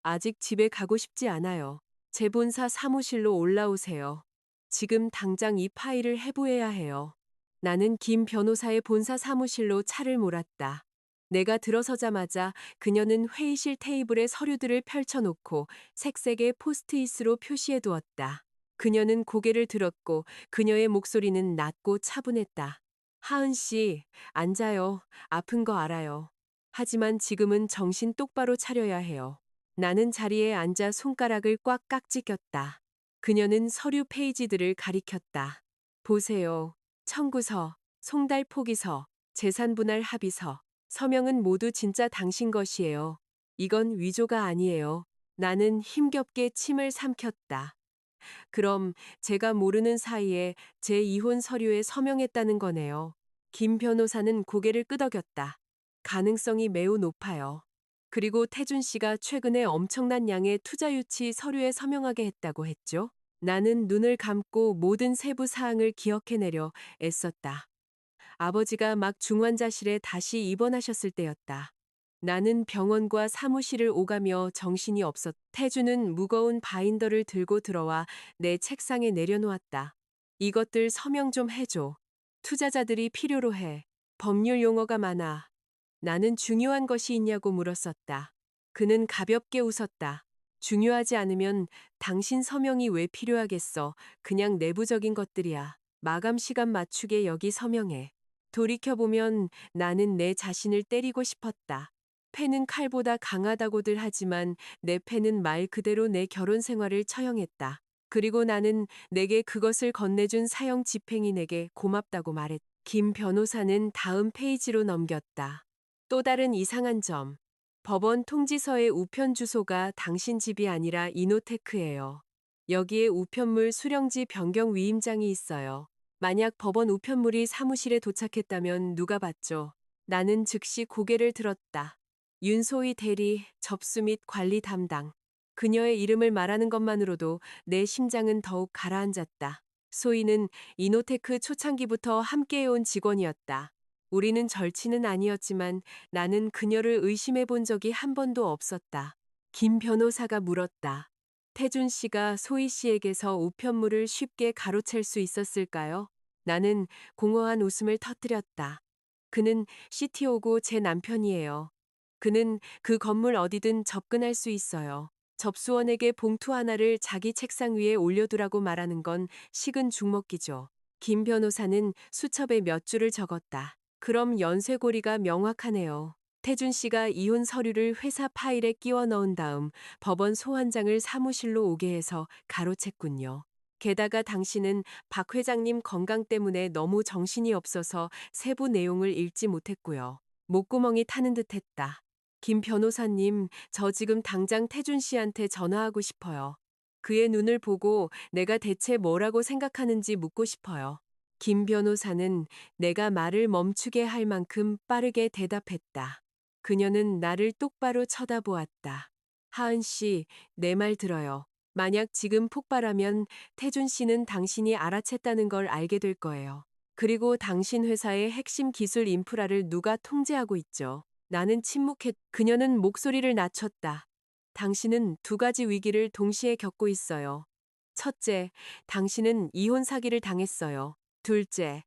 아직 집에 가고 싶지 않아요. 제 본사 사무실로 올라오세요. 지금 당장 이 파일을 해부해야 해요. 나는 김 변호사의 본사 사무실로 차를 몰았다. 내가 들어서자마자 그녀는 회의실 테이블에 서류들을 펼쳐놓고 색색의 포스트잇으로 표시해 두었다. 그녀는 고개를 들었고 그녀의 목소리는 낮고 차분했다. 하은 씨, 앉아요. 아픈 거 알아요. 하지만 지금은 정신 똑바로 차려야 해요. 나는 자리에 앉아 손가락을 꽉 깍지 꼈다. 그녀는 서류 페이지들을 가리켰다. 보세요. 청구서, 송달 포기서, 재산분할 합의서, 서명은 모두 진짜 당신 것이에요. 이건 위조가 아니에요. 나는 힘겹게 침을 삼켰다. 그럼 제가 모르는 사이에 제 이혼 서류에 서명했다는 거네요. 김 변호사는 고개를 끄덕였다. 가능성이 매우 높아요. 그리고 태준 씨가 최근에 엄청난 양의 투자 유치 서류에 서명하게 했다고 했죠? 나는 눈을 감고 모든 세부 사항을 기억해내려 애썼다. 아버지가 막 중환자실에 다시 입원하셨을 때였다. 나는 병원과 사무실을 오가며 정신이 없었. 태주는 무거운 바인더를 들고 들어와 내 책상에 내려놓았다. 이것들 서명 좀 해줘. 투자자들이 필요로 해. 법률 용어가 많아. 나는 중요한 것이 있냐고 물었었다. 그는 가볍게 웃었다. 중요하지 않으면 당신 서명이 왜 필요하겠어. 그냥 내부적인 것들이야. 마감 시간 맞추게 여기 서명해. 돌이켜보면 나는 내 자신을 때리고 싶었다. 패는 칼보다 강하다고들 하지만 내 패는 말 그대로 내 결혼 생활을 처형했다. 그리고 나는 내게 그것을 건네준 사형 집행인에게 고맙다고 말했다. 김 변호사는 다음 페이지로 넘겼다. 또 다른 이상한 점. 법원 통지서의 우편 주소가 당신 집이 아니라 이노테크예요. 여기에 우편물 수령지 변경 위임장이 있어요. 만약 법원 우편물이 사무실에 도착했다면 누가 받죠? 나는 즉시 고개를 들었다. 윤소희 대리, 접수 및 관리 담당. 그녀의 이름을 말하는 것만으로도 내 심장은 더욱 가라앉았다. 소희는 이노테크 초창기부터 함께해온 직원이었다. 우리는 절친은 아니었지만 나는 그녀를 의심해 본 적이 한 번도 없었다. 김 변호사가 물었다. 태준 씨가 소희 씨에게서 우편물을 쉽게 가로챌 수 있었을까요? 나는 공허한 웃음을 터뜨렸다. 그는 CTO고 제 남편이에요. 그는 그 건물 어디든 접근할 수 있어요. 접수원에게 봉투 하나를 자기 책상 위에 올려두라고 말하는 건 식은 죽먹기죠. 김 변호사는 수첩에 몇 줄을 적었다. 그럼 연쇄고리가 명확하네요. 태준 씨가 이혼 서류를 회사 파일에 끼워 넣은 다음 법원 소환장을 사무실로 오게 해서 가로챘군요. 게다가 당신은 박 회장님 건강 때문에 너무 정신이 없어서 세부 내용을 읽지 못했고요. 목구멍이 타는 듯했다. 김 변호사님, 저 지금 당장 태준 씨한테 전화하고 싶어요. 그의 눈을 보고 내가 대체 뭐라고 생각하는지 묻고 싶어요. 김 변호사는 내가 말을 멈추게 할 만큼 빠르게 대답했다. 그녀는 나를 똑바로 쳐다보았다. 하은 씨, 내 말 들어요. 만약 지금 폭발하면 태준 씨는 당신이 알아챘다는 걸 알게 될 거예요. 그리고 당신 회사의 핵심 기술 인프라를 누가 통제하고 있죠? 나는 침묵했. 그녀는 목소리를 낮췄다. 당신은 두 가지 위기를 동시에 겪고 있어요. 첫째, 당신은 이혼 사기를 당했어요. 둘째,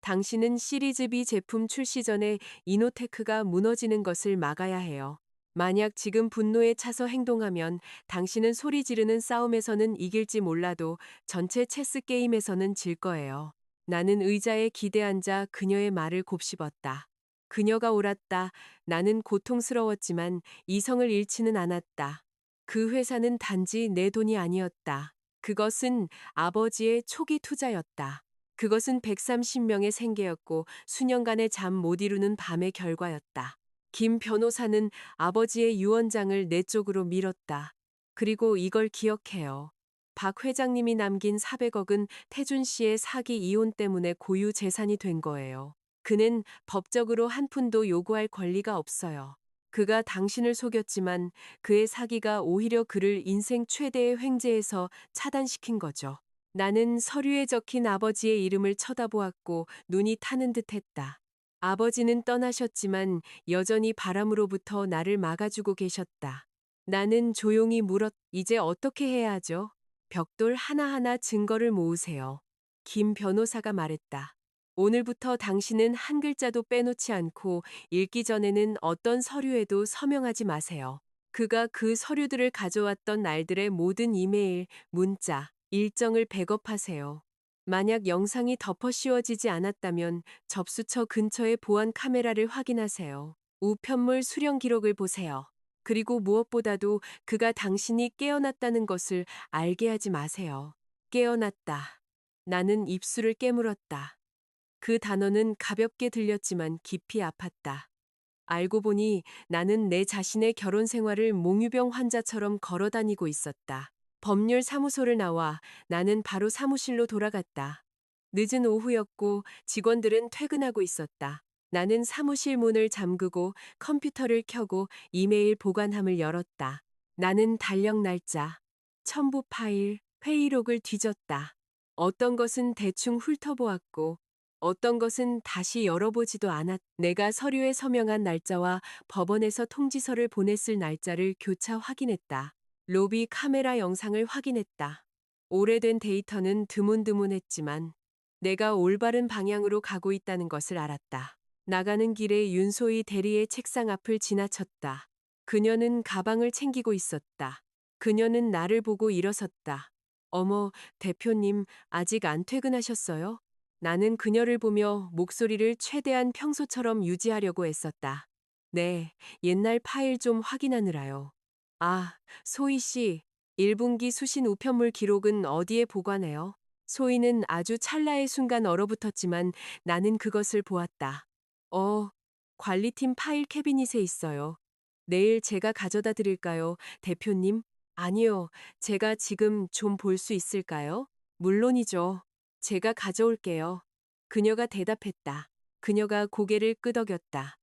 당신은 시리즈 B 제품 출시 전에 이노테크가 무너지는 것을 막아야 해요. 만약 지금 분노에 차서 행동하면 당신은 소리 지르는 싸움에서는 이길지 몰라도 전체 체스 게임에서는 질 거예요. 나는 의자에 기대앉아 그녀의 말을 곱씹었다. 그녀가 옳았다. 나는 고통스러웠지만 이성을 잃지는 않았다. 그 회사는 단지 내 돈이 아니었다. 그것은 아버지의 초기 투자였다. 그것은 130명의 생계였고 수년간의 잠 못 이루는 밤의 결과였다. 김 변호사는 아버지의 유언장을 내 쪽으로 밀었다. 그리고 이걸 기억해요. 박 회장님이 남긴 400억은 태준 씨의 사기 이혼 때문에 고유 재산이 된 거예요. 그는 법적으로 한 푼도 요구할 권리가 없어요. 그가 당신을 속였지만 그의 사기가 오히려 그를 인생 최대의 횡재에서 차단시킨 거죠. 나는 서류에 적힌 아버지의 이름을 쳐다보았고 눈이 타는 듯 했다. 아버지는 떠나셨지만 여전히 바람으로부터 나를 막아주고 계셨다. 나는 조용히 물었, 이제 어떻게 해야 하죠? 벽돌 하나하나 증거를 모으세요. 김 변호사가 말했다. 오늘부터 당신은 한 글자도 빼놓지 않고 읽기 전에는 어떤 서류에도 서명하지 마세요. 그가 그 서류들을 가져왔던 날들의 모든 이메일, 문자, 일정을 백업하세요. 만약 영상이 덮어 씌워지지 않았다면 접수처 근처의 보안 카메라를 확인하세요. 우편물 수령 기록을 보세요. 그리고 무엇보다도 그가 당신이 깨어났다는 것을 알게 하지 마세요. 깨어났다. 나는 입술을 깨물었다. 그 단어는 가볍게 들렸지만 깊이 아팠다. 알고 보니 나는 내 자신의 결혼 생활을 몽유병 환자처럼 걸어 다니고 있었다. 법률 사무소를 나와 나는 바로 사무실로 돌아갔다. 늦은 오후였고 직원들은 퇴근하고 있었다. 나는 사무실 문을 잠그고 컴퓨터를 켜고 이메일 보관함을 열었다. 나는 달력 날짜, 첨부 파일, 회의록을 뒤졌다. 어떤 것은 대충 훑어보았고 어떤 것은 다시 열어보지도 않았. 내가 서류에 서명한 날짜와 법원에서 통지서를 보냈을 날짜를 교차 확인했다. 로비 카메라 영상을 확인했다. 오래된 데이터는 드문드문했지만 내가 올바른 방향으로 가고 있다는 것을 알았다. 나가는 길에 윤소희 대리의 책상 앞을 지나쳤다. 그녀는 가방을 챙기고 있었다. 그녀는 나를 보고 일어섰다. 어머, 대표님, 아직 안 퇴근하셨어요? 나는 그녀를 보며 목소리를 최대한 평소처럼 유지하려고 애썼다. 네, 옛날 파일 좀 확인하느라요. 아, 소희 씨, 1분기 수신 우편물 기록은 어디에 보관해요? 소희는 아주 찰나의 순간 얼어붙었지만 나는 그것을 보았다. 관리팀 파일 캐비닛에 있어요. 내일 제가 가져다 드릴까요, 대표님? 아니요, 제가 지금 좀 볼 수 있을까요? 물론이죠. 제가 가져올게요. 그녀가 대답했다. 그녀가 고개를 끄덕였다.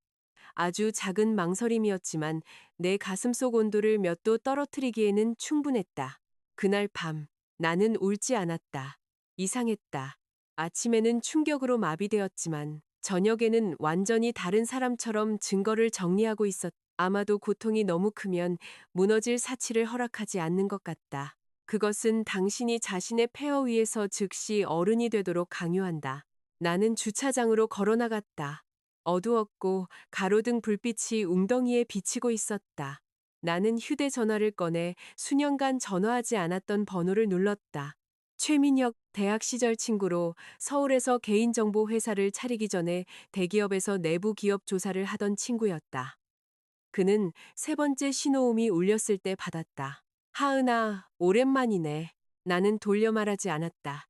아주 작은 망설임이었지만 내 가슴속 온도를 몇 도 떨어뜨리기에는 충분했다. 그날 밤, 나는 울지 않았다. 이상했다. 아침에는 충격으로 마비되었지만 저녁에는 완전히 다른 사람처럼 증거를 정리하고 있었다. 아마도 고통이 너무 크면 무너질 사치를 허락하지 않는 것 같다. 그것은 당신이 자신의 폐허 위에서 즉시 어른이 되도록 강요한다. 나는 주차장으로 걸어나갔다. 어두웠고 가로등 불빛이 웅덩이에 비치고 있었다. 나는 휴대전화를 꺼내 수년간 전화하지 않았던 번호를 눌렀다. 최민혁, 대학 시절 친구로 서울에서 개인정보 회사를 차리기 전에 대기업에서 내부 기업 조사를 하던 친구였다. 그는 세 번째 신호음이 울렸을 때 받았다. 하은아, 오랜만이네. 나는 돌려 말하지 않았다.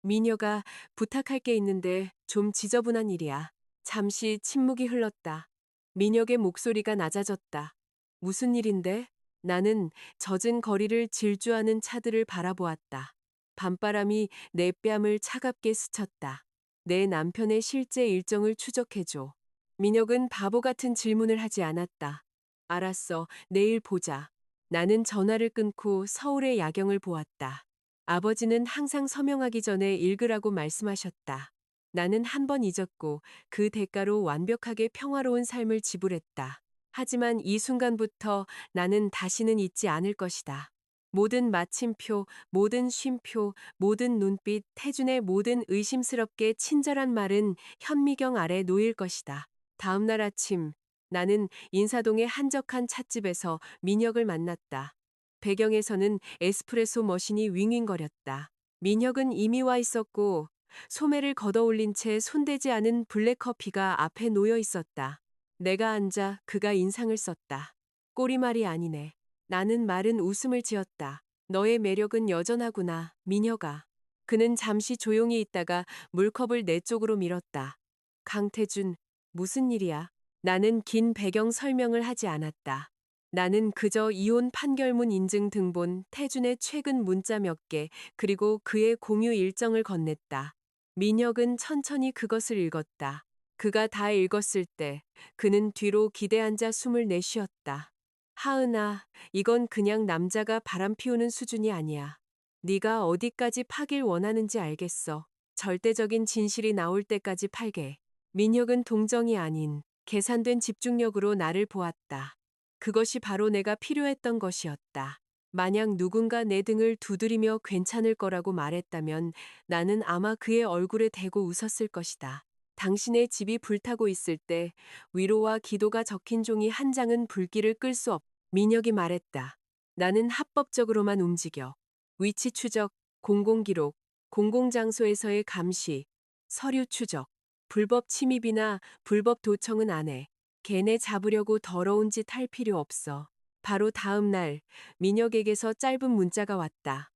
미녀가 부탁할 게 있는데 좀 지저분한 일이야. 잠시 침묵이 흘렀다. 민혁의 목소리가 낮아졌다. 무슨 일인데? 나는 젖은 거리를 질주하는 차들을 바라보았다. 밤바람이 내 뺨을 차갑게 스쳤다. 내 남편의 실제 일정을 추적해줘. 민혁은 바보 같은 질문을 하지 않았다. 알았어, 내일 보자. 나는 전화를 끊고 서울의 야경을 보았다. 아버지는 항상 서명하기 전에 읽으라고 말씀하셨다. 나는 한 번 잊었고 그 대가로 완벽하게 평화로운 삶을 지불했다. 하지만 이 순간부터 나는 다시는 잊지 않을 것이다. 모든 마침표, 모든 쉼표, 모든 눈빛, 태준의 모든 의심스럽게 친절한 말은 현미경 아래 놓일 것이다. 다음 날 아침, 나는 인사동의 한적한 찻집에서 민혁을 만났다. 배경에서는 에스프레소 머신이 윙윙거렸다. 민혁은 이미 와 있었고 소매를 걷어올린 채 손대지 않은 블랙커피가 앞에 놓여 있었다. 내가 앉아 그가 인상을 썼다. 꼬리말이 아니네. 나는 마른 웃음을 지었다. 너의 매력은 여전하구나, 민혁아. 그는 잠시 조용히 있다가 물컵을 내 쪽으로 밀었다. 강태준, 무슨 일이야? 나는 긴 배경 설명을 하지 않았다. 나는 그저 이혼 판결문 인증 등본, 태준의 최근 문자 몇 개, 그리고 그의 공유 일정을 건넸다. 민혁은 천천히 그것을 읽었다. 그가 다 읽었을 때 그는 뒤로 기대앉아 숨을 내쉬었다. 하은아, 이건 그냥 남자가 바람 피우는 수준이 아니야. 네가 어디까지 파길 원하는지 알겠어. 절대적인 진실이 나올 때까지 팔게. 민혁은 동정이 아닌 계산된 집중력으로 나를 보았다. 그것이 바로 내가 필요했던 것이었다. 만약 누군가 내 등을 두드리며 괜찮을 거라고 말했다면 나는 아마 그의 얼굴에 대고 웃었을 것이다. 당신의 집이 불타고 있을 때 위로와 기도가 적힌 종이 한 장은 불길을 끌 수 없. 민혁이 말했다. 나는 합법적으로만 움직여. 위치 추적, 공공기록, 공공장소에서의 감시, 서류 추적, 불법 침입이나 불법 도청은 안 해. 걔네 잡으려고 더러운 짓 할 필요 없어. 바로 다음 날 민혁에게서 짧은 문자가 왔다.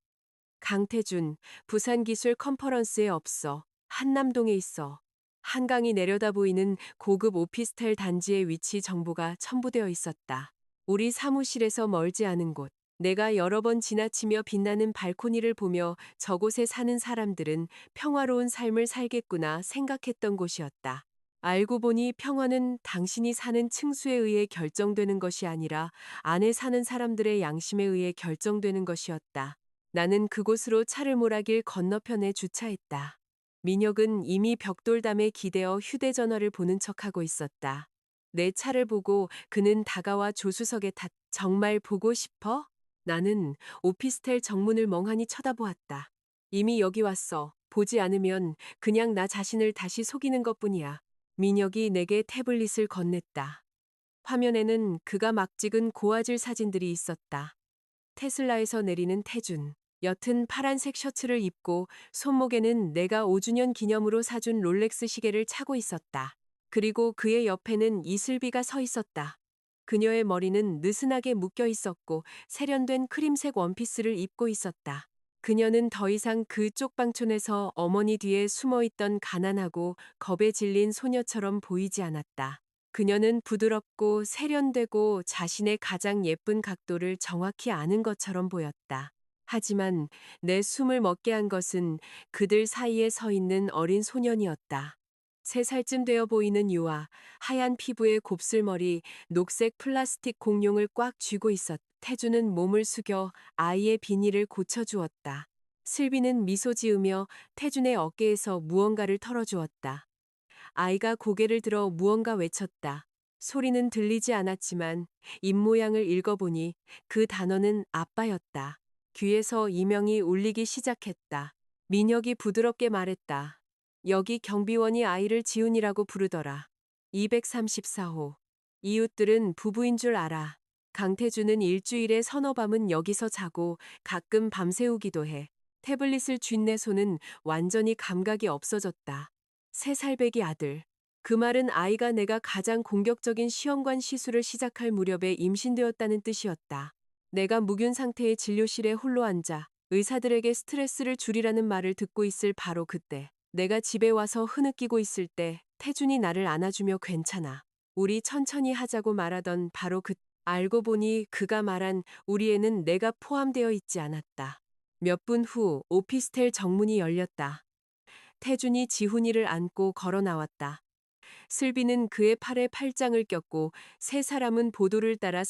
강태준, 부산기술 컨퍼런스에 없어. 한남동에 있어. 한강이 내려다 보이는 고급 오피스텔 단지의 위치 정보가 첨부되어 있었다. 우리 사무실에서 멀지 않은 곳. 내가 여러 번 지나치며 빛나는 발코니를 보며 저곳에 사는 사람들은 평화로운 삶을 살겠구나 생각했던 곳이었다. 알고 보니 평화는 당신이 사는 층수에 의해 결정되는 것이 아니라 안에 사는 사람들의 양심에 의해 결정되는 것이었다. 나는 그곳으로 차를 몰아길 건너편에 주차했다. 민혁은 이미 벽돌담에 기대어 휴대전화를 보는 척하고 있었다. 내 차를 보고 그는 다가와 조수석에 정말 보고 싶어? 나는 오피스텔 정문을 멍하니 쳐다보았다. 이미 여기 왔어. 보지 않으면 그냥 나 자신을 다시 속이는 것뿐이야. 민혁이 내게 태블릿을 건넸다. 화면에는 그가 막 찍은 고화질 사진들이 있었다. 테슬라에서 내리는 태준. 옅은 파란색 셔츠를 입고 손목에는 내가 5주년 기념으로 사준 롤렉스 시계를 차고 있었다. 그리고 그의 옆에는 이슬비가 서 있었다. 그녀의 머리는 느슨하게 묶여 있었고 세련된 크림색 원피스를 입고 있었다. 그녀는 더 이상 그 쪽방촌에서 어머니 뒤에 숨어 있던 가난하고 겁에 질린 소녀처럼 보이지 않았다. 그녀는 부드럽고 세련되고 자신의 가장 예쁜 각도를 정확히 아는 것처럼 보였다. 하지만 내 숨을 멎게 한 것은 그들 사이에 서 있는 어린 소년이었다. 3살쯤 되어 보이는 유아, 하얀 피부의 곱슬머리, 녹색 플라스틱 공룡을 꽉 쥐고 있었다. 태주는 몸을 숙여 아이의 비닐을 고쳐주었다. 슬비는 미소 지으며 태준의 어깨에서 무언가를 털어주었다. 아이가 고개를 들어 무언가 외쳤다. 소리는 들리지 않았지만 입모양을 읽어보니 그 단어는 아빠였다. 귀에서 이명이 울리기 시작했다. 민혁이 부드럽게 말했다. 여기 경비원이 아이를 지훈이라고 부르더라. 234호. 이웃들은 부부인 줄 알아. 강태주는 일주일에 서너 밤은 여기서 자고 가끔 밤새우기도 해. 태블릿을 쥔 내 손은 완전히 감각이 없어졌다. 3살배기 아들. 그 말은 아이가 내가 가장 공격적인 시험관 시술을 시작할 무렵에 임신되었다는 뜻이었다. 내가 무균 상태의 진료실에 홀로 앉아 의사들에게 스트레스를 줄이라는 말을 듣고 있을 바로 그때, 내가 집에 와서 흐느끼고 있을 때 태준이 나를 안아주며 괜찮아. 우리 천천히 하자고 말하던 바로 알고 보니 그가 말한 우리 애는 내가 포함되어 있지 않았다. 몇 분 후 오피스텔 정문이 열렸다. 태준이 지훈이를 안고 걸어 나왔다. 슬비는 그의 팔에 팔짱을 꼈고 3사람은 보도를 따라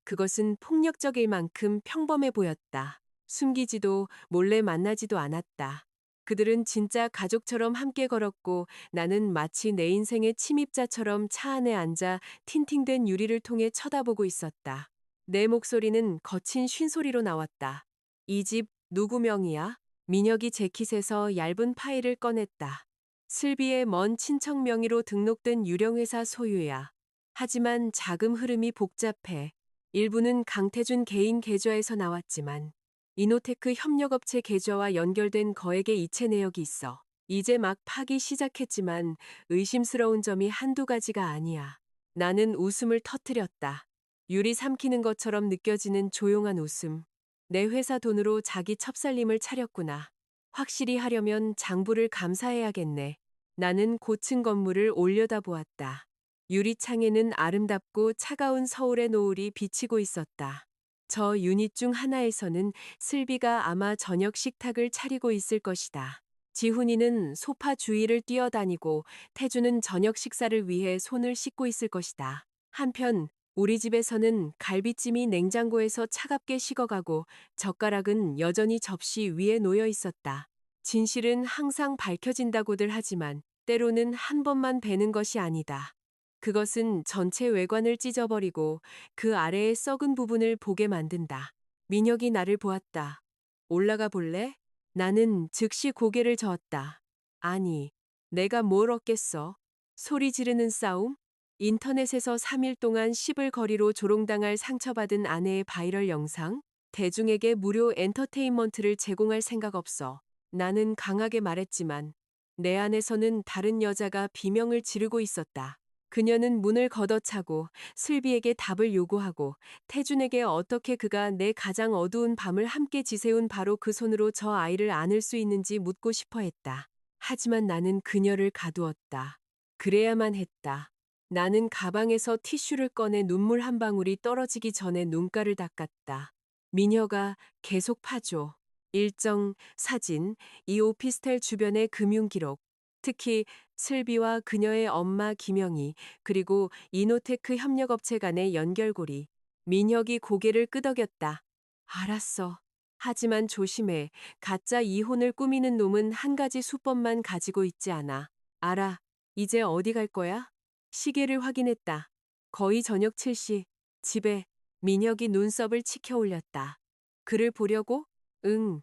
그것은 폭력적일 만큼 평범해 보였다. 숨기지도 몰래 만나지도 않았다. 그들은 진짜 가족처럼 함께 걸었고 나는 마치 내 인생의 침입자처럼 차 안에 앉아 틴팅된 유리를 통해 쳐다보고 있었다. 내 목소리는 거친 쉰소리로 나왔다. 이 집 누구 명이야? 민혁이 재킷에서 얇은 파일을 꺼냈다. 슬비의 먼 친척 명의로 등록된 유령회사 소유야. 하지만 자금 흐름이 복잡해. 일부는 강태준 개인 계좌에서 나왔지만 이노테크 협력업체 계좌와 연결된 거액의 이체 내역이 있어. 이제 막 파기 시작했지만 의심스러운 점이 한두 가지가 아니야. 나는 웃음을 터뜨렸다. 유리 삼키는 것처럼 느껴지는 조용한 웃음. 내 회사 돈으로 자기 첩살림을 차렸구나. 확실히 하려면 장부를 감사해야겠네. 나는 고층 건물을 올려다보았다. 유리창에는 아름답고 차가운 서울의 노을이 비치고 있었다. 저 유닛 중 하나에서는 슬비가 아마 저녁 식탁을 차리고 있을 것이다. 지훈이는 소파 주위를 뛰어다니고 태주는 저녁 식사를 위해 손을 씻고 있을 것이다. 한편 우리 집에서는 갈비찜이 냉장고에서 차갑게 식어가고 젓가락은 여전히 접시 위에 놓여 있었다. 진실은 항상 밝혀진다고들 하지만 때로는 한 번만 베는 것이 아니다. 그것은 전체 외관을 찢어버리고 그 아래의 썩은 부분을 보게 만든다. 민혁이 나를 보았다. 올라가 볼래? 나는 즉시 고개를 저었다. 아니, 내가 뭘 얻겠어? 소리 지르는 싸움? 인터넷에서 3일 동안 씹을 거리로 조롱당할 상처받은 아내의 바이럴 영상? 대중에게 무료 엔터테인먼트를 제공할 생각 없어. 나는 강하게 말했지만 내 안에서는 다른 여자가 비명을 지르고 있었다. 그녀는 문을 걷어차고 슬비에게 답을 요구하고 태준에게 어떻게 그가 내 가장 어두운 밤을 함께 지새운 바로 그 손으로 저 아이를 안을 수 있는지 묻고 싶어 했다. 하지만 나는 그녀를 가두었다. 그래야만 했다. 나는 가방에서 티슈를 꺼내 눈물 한 방울이 떨어지기 전에 눈가를 닦았다. 미녀가 계속 파줘. 일정, 사진, 이 오피스텔 주변의 금융기록, 특히 슬비와 그녀의 엄마 김영희, 그리고 이노테크 협력업체 간의 연결고리. 민혁이 고개를 끄덕였다. 알았어. 하지만 조심해. 가짜 이혼을 꾸미는 놈은 한 가지 수법만 가지고 있지 않아. 알아. 이제 어디 갈 거야? 시계를 확인했다. 거의 저녁 7시. 집에. 민혁이 눈썹을 치켜 올렸다. 그를 보려고? 응.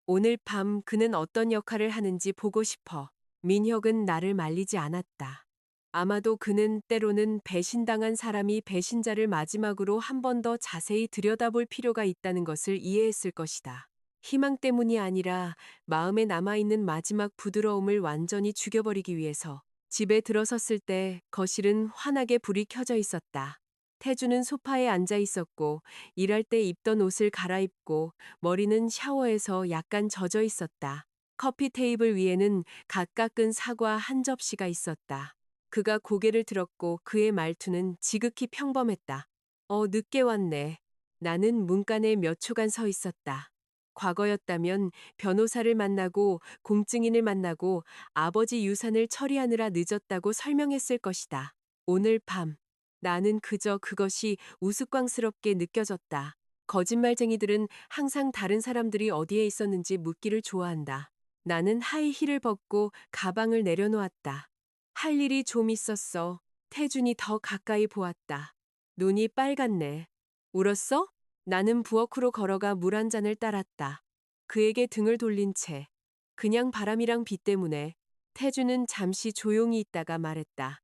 오늘 밤 그는 어떤 역할을 하는지 보고 싶어. 민혁은 나를 말리지 않았다. 아마도 그는 때로는 배신당한 사람이 배신자를 마지막으로 한 번 더 자세히 들여다볼 필요가 있다는 것을 이해했을 것이다. 희망 때문이 아니라 마음에 남아있는 마지막 부드러움을 완전히 죽여버리기 위해서. 집에 들어섰을 때 거실은 환하게 불이 켜져 있었다. 태주는 소파에 앉아 있었고 일할 때 입던 옷을 갈아입고 머리는 샤워해서 약간 젖어 있었다. 커피 테이블 위에는 갓 깎은 사과 한 접시가 있었다. 그가 고개를 들었고 그의 말투는 지극히 평범했다. 늦게 왔네. 나는 문간에 몇 초간 서 있었다. 과거였다면 변호사를 만나고 공증인을 만나고 아버지 유산을 처리하느라 늦었다고 설명했을 것이다. 오늘 밤, 나는 그저 그것이 우스꽝스럽게 느껴졌다. 거짓말쟁이들은 항상 다른 사람들이 어디에 있었는지 묻기를 좋아한다. 나는 하이힐을 벗고 가방을 내려놓았다. 할 일이 좀 있었어. 태준이 더 가까이 보았다. 눈이 빨갛네. 울었어? 나는 부엌으로 걸어가 물 한 잔을 따랐다. 그에게 등을 돌린 채. 그냥 바람이랑 비 때문에. 태준은 잠시 조용히 있다가 말했다.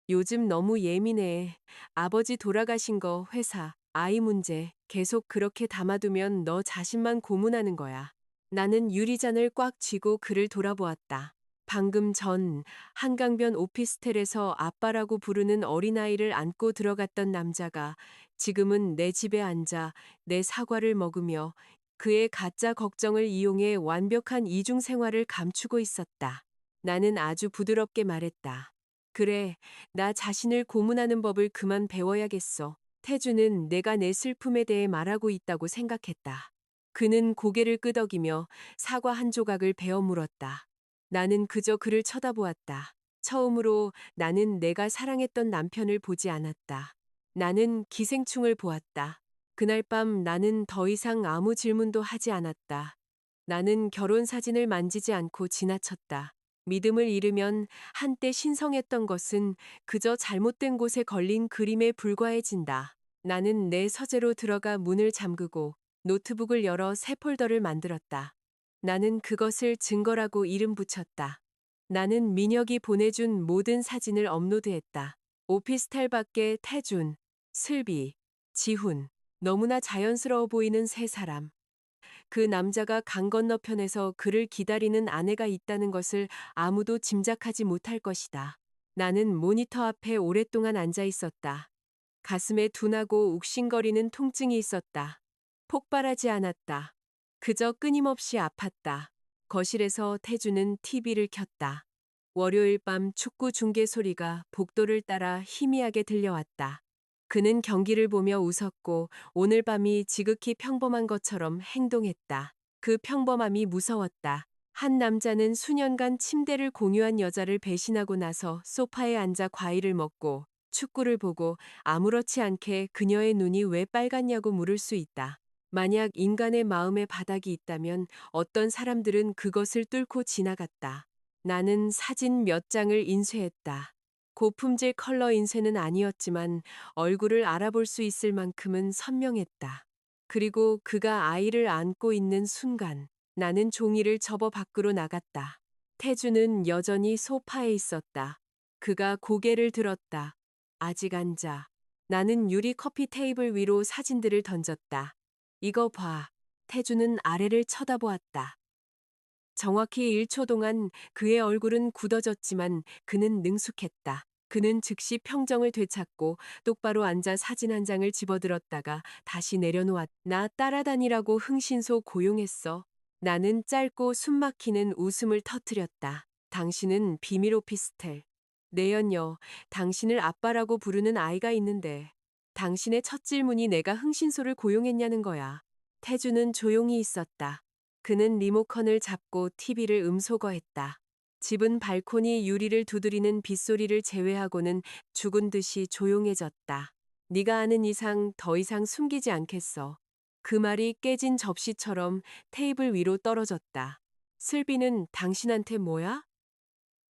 요즘 너무 예민해. 아버지 돌아가신 거, 회사, 아이 문제 계속 그렇게 담아두면 너 자신만 고문하는 거야. 나는 유리잔을 꽉 쥐고 그를 돌아보았다. 방금 전 한강변 오피스텔에서 아빠라고 부르는 어린아이를 안고 들어갔던 남자가 지금은 내 집에 앉아 내 사과를 먹으며 그의 가짜 걱정을 이용해 완벽한 이중 생활을 감추고 있었다. 나는 아주 부드럽게 말했다. 그래, 나 자신을 고문하는 법을 그만 배워야겠어. 태주는 내가 내 슬픔에 대해 말하고 있다고 생각했다. 그는 고개를 끄덕이며 사과 한 조각을 베어 물었다. 나는 그저 그를 쳐다보았다. 처음으로 나는 내가 사랑했던 남편을 보지 않았다. 나는 기생충을 보았다. 그날 밤 나는 더 이상 아무 질문도 하지 않았다. 나는 결혼 사진을 만지지 않고 지나쳤다. 믿음을 잃으면 한때 신성했던 것은 그저 잘못된 곳에 걸린 그림에 불과해진다. 나는 내 서재로 들어가 문을 잠그고 노트북을 열어 새 폴더를 만들었다. 나는 그것을 증거라고 이름 붙였다. 나는 민혁이 보내준 모든 사진을 업로드했다. 오피스텔 밖에 태준, 슬비, 지훈, 너무나 자연스러워 보이는 세 사람. 그 남자가 강 건너편에서 그를 기다리는 아내가 있다는 것을 아무도 짐작하지 못할 것이다. 나는 모니터 앞에 오랫동안 앉아 있었다. 가슴에 둔하고 욱신거리는 통증이 있었다. 폭발하지 않았다. 그저 끊임없이 아팠다. 거실에서 태주는 TV를 켰다. 월요일 밤 축구 중계 소리가 복도를 따라 희미하게 들려왔다. 그는 경기를 보며 웃었고 오늘 밤이 지극히 평범한 것처럼 행동했다. 그 평범함이 무서웠다. 한 남자는 수년간 침대를 공유한 여자를 배신하고 나서 소파에 앉아 과일을 먹고 축구를 보고 아무렇지 않게 그녀의 눈이 왜 빨갛냐고 물을 수 있다. 만약 인간의 마음에 바닥이 있다면 어떤 사람들은 그것을 뚫고 지나갔다. 나는 사진 몇 장을 인쇄했다. 고품질 컬러 인쇄는 아니었지만 얼굴을 알아볼 수 있을 만큼은 선명했다. 그리고 그가 아이를 안고 있는 순간 나는 종이를 접어 밖으로 나갔다. 태주는 여전히 소파에 있었다. 그가 고개를 들었다. 아직 앉아. 나는 유리 커피 테이블 위로 사진들을 던졌다. 이거 봐. 태주는 아래를 쳐다보았다. 정확히 1초 동안 그의 얼굴은 굳어졌지만 그는 능숙했다. 그는 즉시 평정을 되찾고 똑바로 앉아 사진 한 장을 집어들었다가 다시 내려놓았다. 나 따라다니라고 흥신소 고용했어. 나는 짧고 숨막히는 웃음을 터뜨렸다. 당신은 비밀 오피스텔. 내연녀, 당신을 아빠라고 부르는 아이가 있는데 당신의 첫 질문이 내가 흥신소를 고용했냐는 거야. 태주는 조용히 있었다. 그는 리모컨을 잡고 TV를 음소거했다. 집은 발코니 유리를 두드리는 빗소리를 제외하고는 죽은 듯이 조용해졌다. 네가 아는 이상 더 이상 숨기지 않겠어. 그 말이 깨진 접시처럼 테이블 위로 떨어졌다. 슬비는 당신한테 뭐야?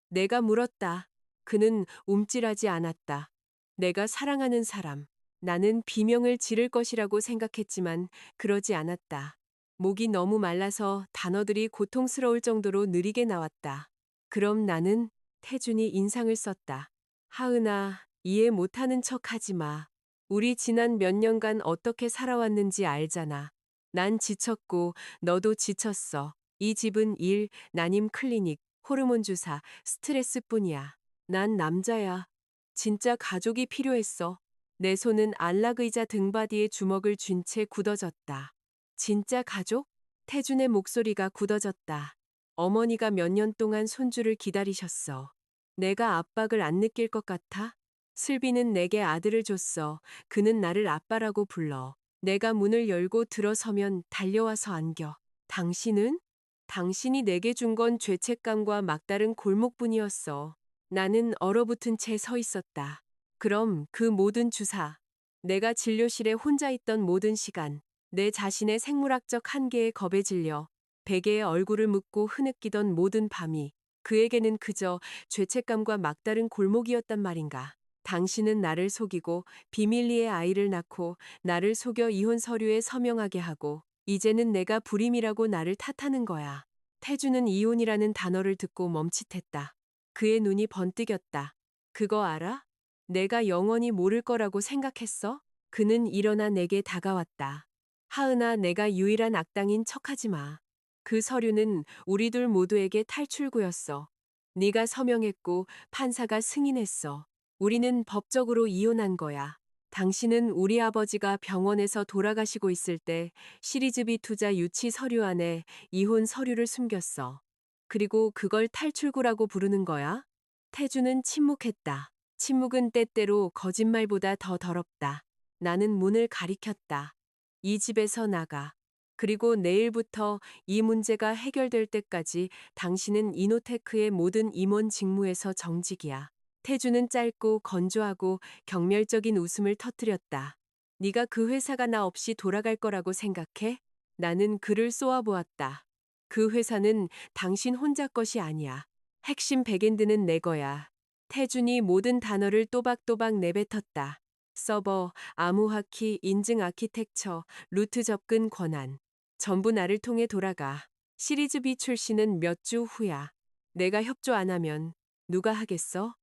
내가 물었다. 그는 움찔하지 않았다. 내가 사랑하는 사람. 나는 비명을 지를 것이라고 생각했지만 그러지 않았다. 목이 너무 말라서 단어들이 고통스러울 정도로 느리게 나왔다. 그럼 나는 태준이 인상을 썼다. 하은아, 이해 못하는 척 하지 마. 우리 지난 몇 년간 어떻게 살아왔는지 알잖아. 난 지쳤고 너도 지쳤어. 이 집은 일, 난임 클리닉, 호르몬 주사, 스트레스뿐이야. 난 남자야. 진짜 가족이 필요했어. 내 손은 안락의자 등받이에 주먹을 쥔 채 굳어졌다. 진짜 가족? 태준의 목소리가 굳어졌다. 어머니가 몇 년 동안 손주를 기다리셨어. 내가 압박을 안 느낄 것 같아? 슬비는 내게 아들을 줬어. 그는 나를 아빠라고 불러. 내가 문을 열고 들어서면 달려와서 안겨. 당신은? 당신이 내게 준 건 죄책감과 막다른 골목뿐이었어. 나는 얼어붙은 채 서 있었다. 그럼 그 모든 주사, 내가 진료실에 혼자 있던 모든 시간, 내 자신의 생물학적 한계에 겁에 질려 베개에 얼굴을 묻고 흐느끼던 모든 밤이 그에게는 그저 죄책감과 막다른 골목이었단 말인가. 당신은 나를 속이고 비밀리에 아이를 낳고 나를 속여 이혼 서류에 서명하게 하고 이제는 내가 불임이라고 나를 탓하는 거야. 태주는 이혼이라는 단어를 듣고 멈칫했다. 그의 눈이 번뜩였다. 그거 알아? 내가 영원히 모를 거라고 생각했어? 그는 일어나 내게 다가왔다. 하은아, 내가 유일한 악당인 척하지 마. 그 서류는 우리 둘 모두에게 탈출구였어. 네가 서명했고 판사가 승인했어. 우리는 법적으로 이혼한 거야. 당신은 우리 아버지가 병원에서 돌아가시고 있을 때 시리즈비 투자 유치 서류 안에 이혼 서류를 숨겼어. 그리고 그걸 탈출구라고 부르는 거야? 태주는 침묵했다. 침묵은 때때로 거짓말보다 더 더럽다. 나는 문을 가리켰다. 이 집에서 나가. 그리고 내일부터 이 문제가 해결될 때까지 당신은 이노테크의 모든 임원 직무에서 정직이야. 태주는 짧고 건조하고 경멸적인 웃음을 터뜨렸다. 네가 그 회사가 나 없이 돌아갈 거라고 생각해? 나는 그를 쏘아보았다. 그 회사는 당신 혼자 것이 아니야. 핵심 백엔드는 내 거야. 태준이 모든 단어를 또박또박 내뱉었다. 서버, 암호화키, 인증 아키텍처, 루트 접근 권한. 전부 나를 통해 돌아가. 시리즈 B 출시는 몇 주 후야. 내가 협조 안 하면 누가 하겠어?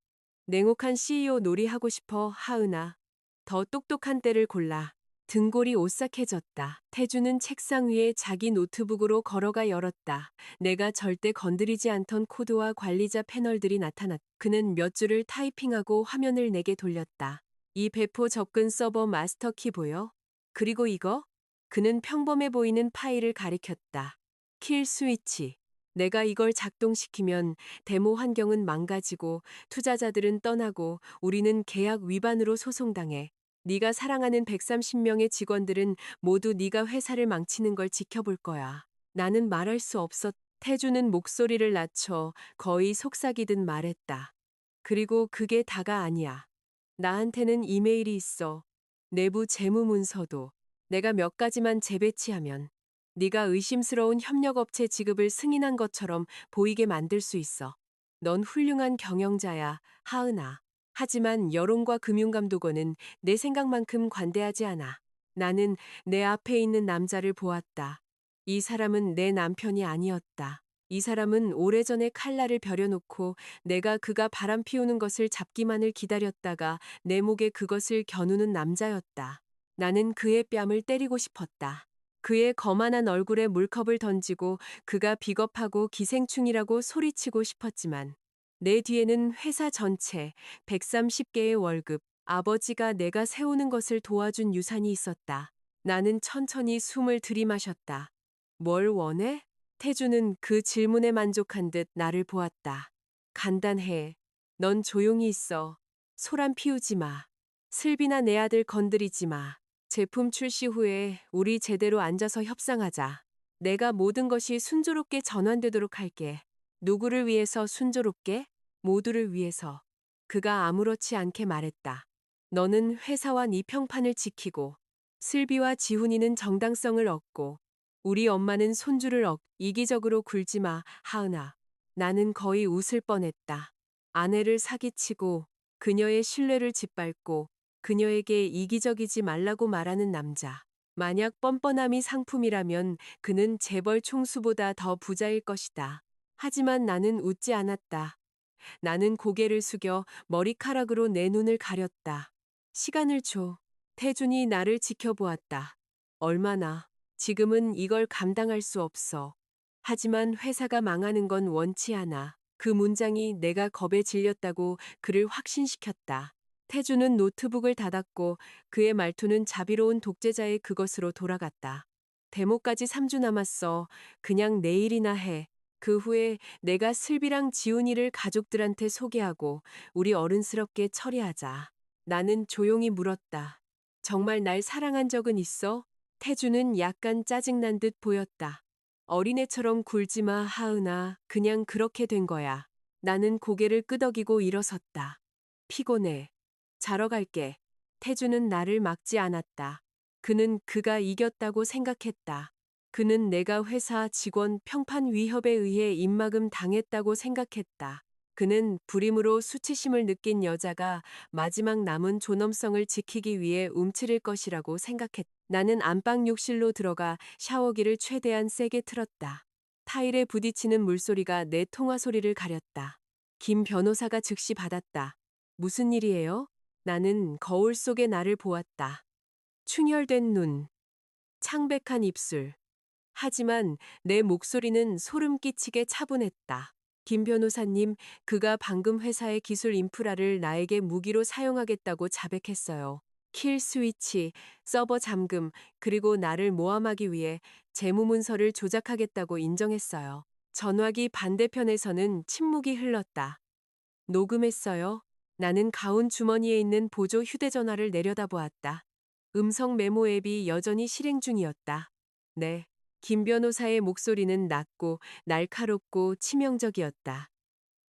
냉혹한 CEO 놀이하고 싶어, 하은아. 더 똑똑한 때를 골라. 등골이 오싹해졌다. 태주는 책상 위에 자기 노트북으로 걸어가 열었다. 내가 절대 건드리지 않던 코드와 관리자 패널들이 나타났다. 그는 몇 줄을 타이핑하고 화면을 내게 돌렸다. 이 배포 접근 서버 마스터키 보여? 그리고 이거? 그는 평범해 보이는 파일을 가리켰다. 킬 스위치. 내가 이걸 작동시키면 데모 환경은 망가지고 투자자들은 떠나고 우리는 계약 위반으로 소송당해. 네가 사랑하는 130명의 직원들은 모두 네가 회사를 망치는 걸 지켜볼 거야. 나는 말할 수 없었. 태주는 목소리를 낮춰 거의 속삭이듯 말했다. 그리고 그게 다가 아니야. 나한테는 이메일이 있어. 내부 재무 문서도. 내가 몇 가지만 재배치하면 네가 의심스러운 협력업체 지급을 승인한 것처럼 보이게 만들 수 있어. 넌 훌륭한 경영자야, 하은아. 하지만 여론과 금융감독원은 내 생각만큼 관대하지 않아. 나는 내 앞에 있는 남자를 보았다. 이 사람은 내 남편이 아니었다. 이 사람은 오래전에 칼날을 벼려놓고 내가 그가 바람 피우는 것을 잡기만을 기다렸다가 내 목에 그것을 겨누는 남자였다. 나는 그의 뺨을 때리고 싶었다. 그의 거만한 얼굴에 물컵을 던지고 그가 비겁하고 기생충이라고 소리치고 싶었지만 내 뒤에는 회사 전체 130개의 월급, 아버지가 내가 세우는 것을 도와준 유산이 있었다. 나는 천천히 숨을 들이마셨다. 뭘 원해? 태주는 그 질문에 만족한 듯 나를 보았다. 간단해. 넌 조용히 있어. 소란 피우지 마. 슬비나 내 아들 건드리지 마. 제품 출시 후에 우리 제대로 앉아서 협상하자. 내가 모든 것이 순조롭게 전환되도록 할게. 누구를 위해서 순조롭게? 모두를 위해서. 그가 아무렇지 않게 말했다. 너는 회사와 네 평판을 지키고, 슬비와 지훈이는 정당성을 얻고, 우리 엄마는 손주를 이기적으로 굴지 마, 하은아. 나는 거의 웃을 뻔했다. 아내를 사기치고, 그녀의 신뢰를 짓밟고, 그녀에게 이기적이지 말라고 말하는 남자. 만약 뻔뻔함이 상품이라면 그는 재벌 총수보다 더 부자일 것이다. 하지만 나는 웃지 않았다. 나는 고개를 숙여 머리카락으로 내 눈을 가렸다. 시간을 줘. 태준이 나를 지켜보았다. 얼마나? 지금은 이걸 감당할 수 없어. 하지만 회사가 망하는 건 원치 않아. 그 문장이 내가 겁에 질렸다고 그를 확신시켰다. 태주는 노트북을 닫았고 그의 말투는 자비로운 독재자의 그것으로 돌아갔다. 데모까지 3주 남았어. 그냥 내일이나 해. 그 후에 내가 슬비랑 지훈이를 가족들한테 소개하고 우리 어른스럽게 처리하자. 나는 조용히 물었다. 정말 날 사랑한 적은 있어? 태주는 약간 짜증난 듯 보였다. 어린애처럼 굴지 마, 하은아. 그냥 그렇게 된 거야. 나는 고개를 끄덕이고 일어섰다. 피곤해. 자러 갈게. 태주는 나를 막지 않았다. 그는 그가 이겼다고 생각했다. 그는 내가 회사 직원 평판 위협에 의해 입막음 당했다고 생각했다. 그는 불임으로 수치심을 느낀 여자가 마지막 남은 존엄성을 지키기 위해 움츠릴 것이라고 생각했다. 나는 안방 욕실로 들어가 샤워기를 최대한 세게 틀었다. 타일에 부딪히는 물소리가 내 통화 소리를 가렸다. 김 변호사가 즉시 받았다. 무슨 일이에요? 나는 거울 속의 나를 보았다. 충혈된 눈, 창백한 입술. 하지만 내 목소리는 소름 끼치게 차분했다. 김 변호사님, 그가 방금 회사의 기술 인프라를 나에게 무기로 사용하겠다고 자백했어요. 킬 스위치, 서버 잠금, 그리고 나를 모함하기 위해 재무문서를 조작하겠다고 인정했어요. 전화기 반대편에서는 침묵이 흘렀다. 녹음했어요. 나는 가운 주머니에 있는 보조 휴대전화를 내려다보았다. 음성 메모 앱이 여전히 실행 중이었다. 네. 김 변호사의 목소리는 낮고 날카롭고 치명적이었다.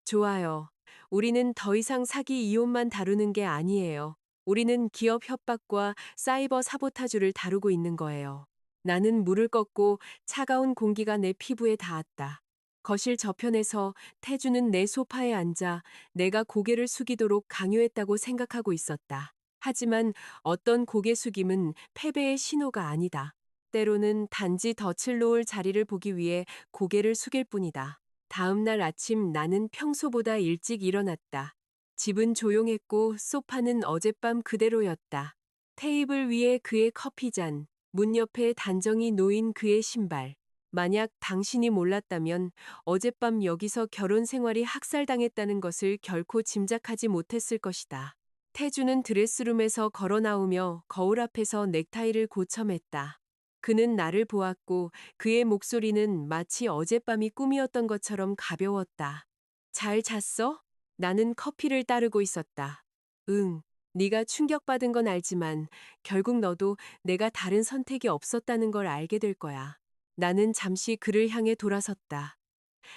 좋아요. 우리는 더 이상 사기 이혼만 다루는 게 아니에요. 우리는 기업 협박과 사이버 사보타주를 다루고 있는 거예요. 나는 물을 껐고 차가운 공기가 내 피부에 닿았다. 거실 저편에서 태주는 내 소파에 앉아 내가 고개를 숙이도록 강요했다고 생각하고 있었다. 하지만 어떤 고개 숙임은 패배의 신호가 아니다. 때로는 단지 덫을 놓을 자리를 보기 위해 고개를 숙일 뿐이다. 다음 날 아침 나는 평소보다 일찍 일어났다. 집은 조용했고 소파는 어젯밤 그대로였다. 테이블 위에 그의 커피잔, 문 옆에 단정히 놓인 그의 신발. 만약 당신이 몰랐다면 어젯밤 여기서 결혼 생활이 학살당했다는 것을 결코 짐작하지 못했을 것이다. 태주는 드레스룸에서 걸어 나오며 거울 앞에서 넥타이를 고쳐맸다. 그는 나를 보았고 그의 목소리는 마치 어젯밤이 꿈이었던 것처럼 가벼웠다. 잘 잤어? 나는 커피를 따르고 있었다. 응, 네가 충격받은 건 알지만 결국 너도 내가 다른 선택이 없었다는 걸 알게 될 거야. 나는 잠시 그를 향해 돌아섰다.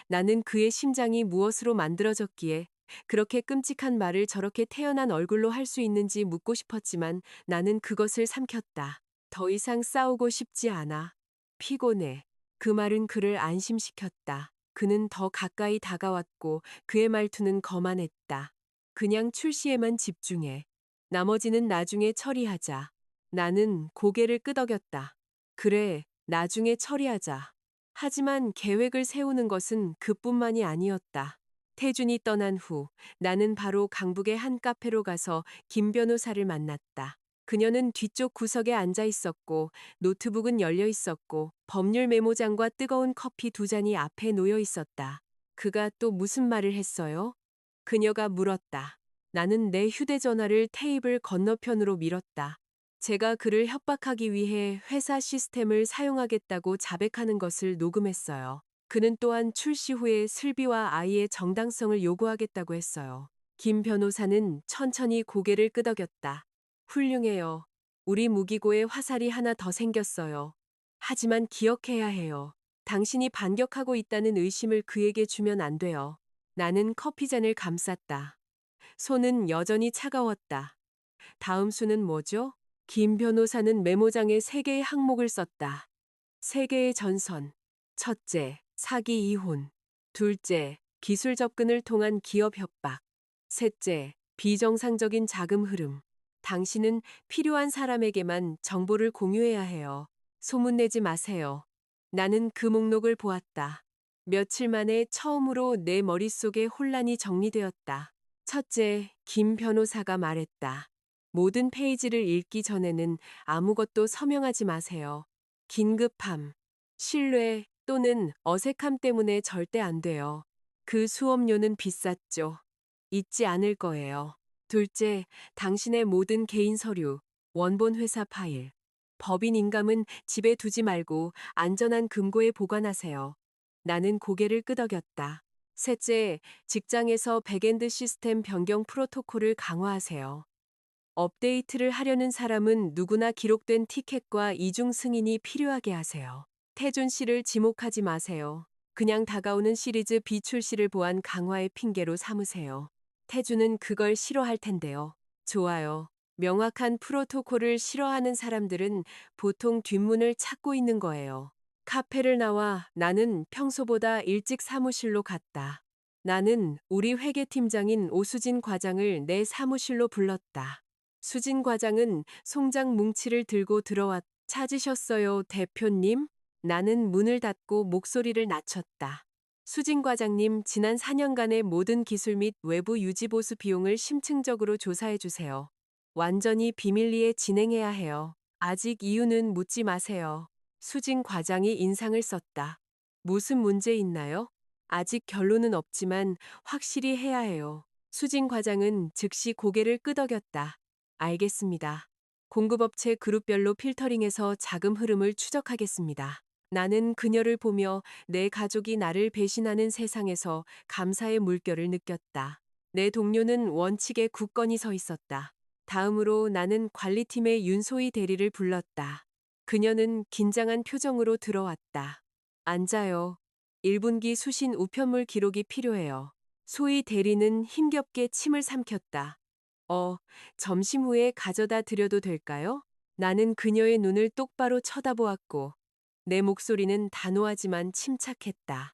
나는 그의 심장이 무엇으로 만들어졌기에 그렇게 끔찍한 말을 저렇게 태연한 얼굴로 할 수 있는지 묻고 싶었지만 나는 그것을 삼켰다. 더 이상 싸우고 싶지 않아. 피곤해. 그 말은 그를 안심시켰다. 그는 더 가까이 다가왔고 그의 말투는 거만했다. 그냥 출시에만 집중해. 나머지는 나중에 처리하자. 나는 고개를 끄덕였다. 그래, 나중에 처리하자. 하지만 계획을 세우는 것은 그뿐만이 아니었다. 태준이 떠난 후 나는 바로 강북의 한 카페로 가서 김 변호사를 만났다. 그녀는 뒤쪽 구석에 앉아 있었고 노트북은 열려 있었고 법률 메모장과 뜨거운 커피 두 잔이 앞에 놓여 있었다. 그가 또 무슨 말을 했어요? 그녀가 물었다. 나는 내 휴대전화를 테이블 건너편으로 밀었다. 제가 그를 협박하기 위해 회사 시스템을 사용하겠다고 자백하는 것을 녹음했어요. 그는 또한 출시 후에 슬비와 아이의 정당성을 요구하겠다고 했어요. 김 변호사는 천천히 고개를 끄덕였다. 훌륭해요. 우리 무기고에 화살이 하나 더 생겼어요. 하지만 기억해야 해요. 당신이 반격하고 있다는 의심을 그에게 주면 안 돼요. 나는 커피잔을 감쌌다. 손은 여전히 차가웠다. 다음 수는 뭐죠? 김 변호사는 메모장에 세 개의 항목을 썼다. 세 개의 전선. 첫째, 사기 이혼. 둘째, 기술 접근을 통한 기업 협박. 셋째, 비정상적인 자금 흐름. 당신은 필요한 사람에게만 정보를 공유해야 해요. 소문내지 마세요. 나는 그 목록을 보았다. 며칠 만에 처음으로 내 머릿속에 혼란이 정리되었다. 첫째, 김 변호사가 말했다. 모든 페이지를 읽기 전에는 아무것도 서명하지 마세요. 긴급함, 신뢰 또는 어색함 때문에 절대 안 돼요. 그 수업료는 비쌌죠. 잊지 않을 거예요. 둘째, 당신의 모든 개인 서류, 원본 회사 파일, 법인 인감은 집에 두지 말고 안전한 금고에 보관하세요. 나는 고개를 끄덕였다. 셋째, 직장에서 백엔드 시스템 변경 프로토콜을 강화하세요. 업데이트를 하려는 사람은 누구나 기록된 티켓과 이중 승인이 필요하게 하세요. 태준 씨를 지목하지 마세요. 그냥 다가오는 시리즈 비출시를 보한 강화의 핑계로 삼으세요. 태준은 그걸 싫어할 텐데요. 좋아요. 명확한 프로토콜을 싫어하는 사람들은 보통 뒷문을 찾고 있는 거예요. 카페를 나와 나는 평소보다 일찍 사무실로 갔다. 나는 우리 회계팀장인 오수진 과장을 내 사무실로 불렀다. 수진 과장은 송장 뭉치를 들고 들어왔. 찾으셨어요, 대표님? 나는 문을 닫고 목소리를 낮췄다. 수진 과장님, 지난 4년간의 모든 기술 및 외부 유지 보수 비용을 심층적으로 조사해 주세요. 완전히 비밀리에 진행해야 해요. 아직 이유는 묻지 마세요. 수진 과장이 인상을 썼다. 무슨 문제 있나요? 아직 결론은 없지만 확실히 해야 해요. 수진 과장은 즉시 고개를 끄덕였다. 알겠습니다. 공급업체 그룹별로 필터링해서 자금 흐름을 추적하겠습니다. 나는 그녀를 보며 내 가족이 나를 배신하는 세상에서 감사의 물결을 느꼈다. 내 동료는 원칙에 굳건히 서 있었다. 다음으로 나는 관리팀의 윤소희 대리를 불렀다. 그녀는 긴장한 표정으로 들어왔다. 앉아요. 1분기 수신 우편물 기록이 필요해요. 소희 대리는 힘겹게 침을 삼켰다. 점심 후에 가져다 드려도 될까요? 나는 그녀의 눈을 똑바로 쳐다보았고 내 목소리는 단호하지만 침착했다.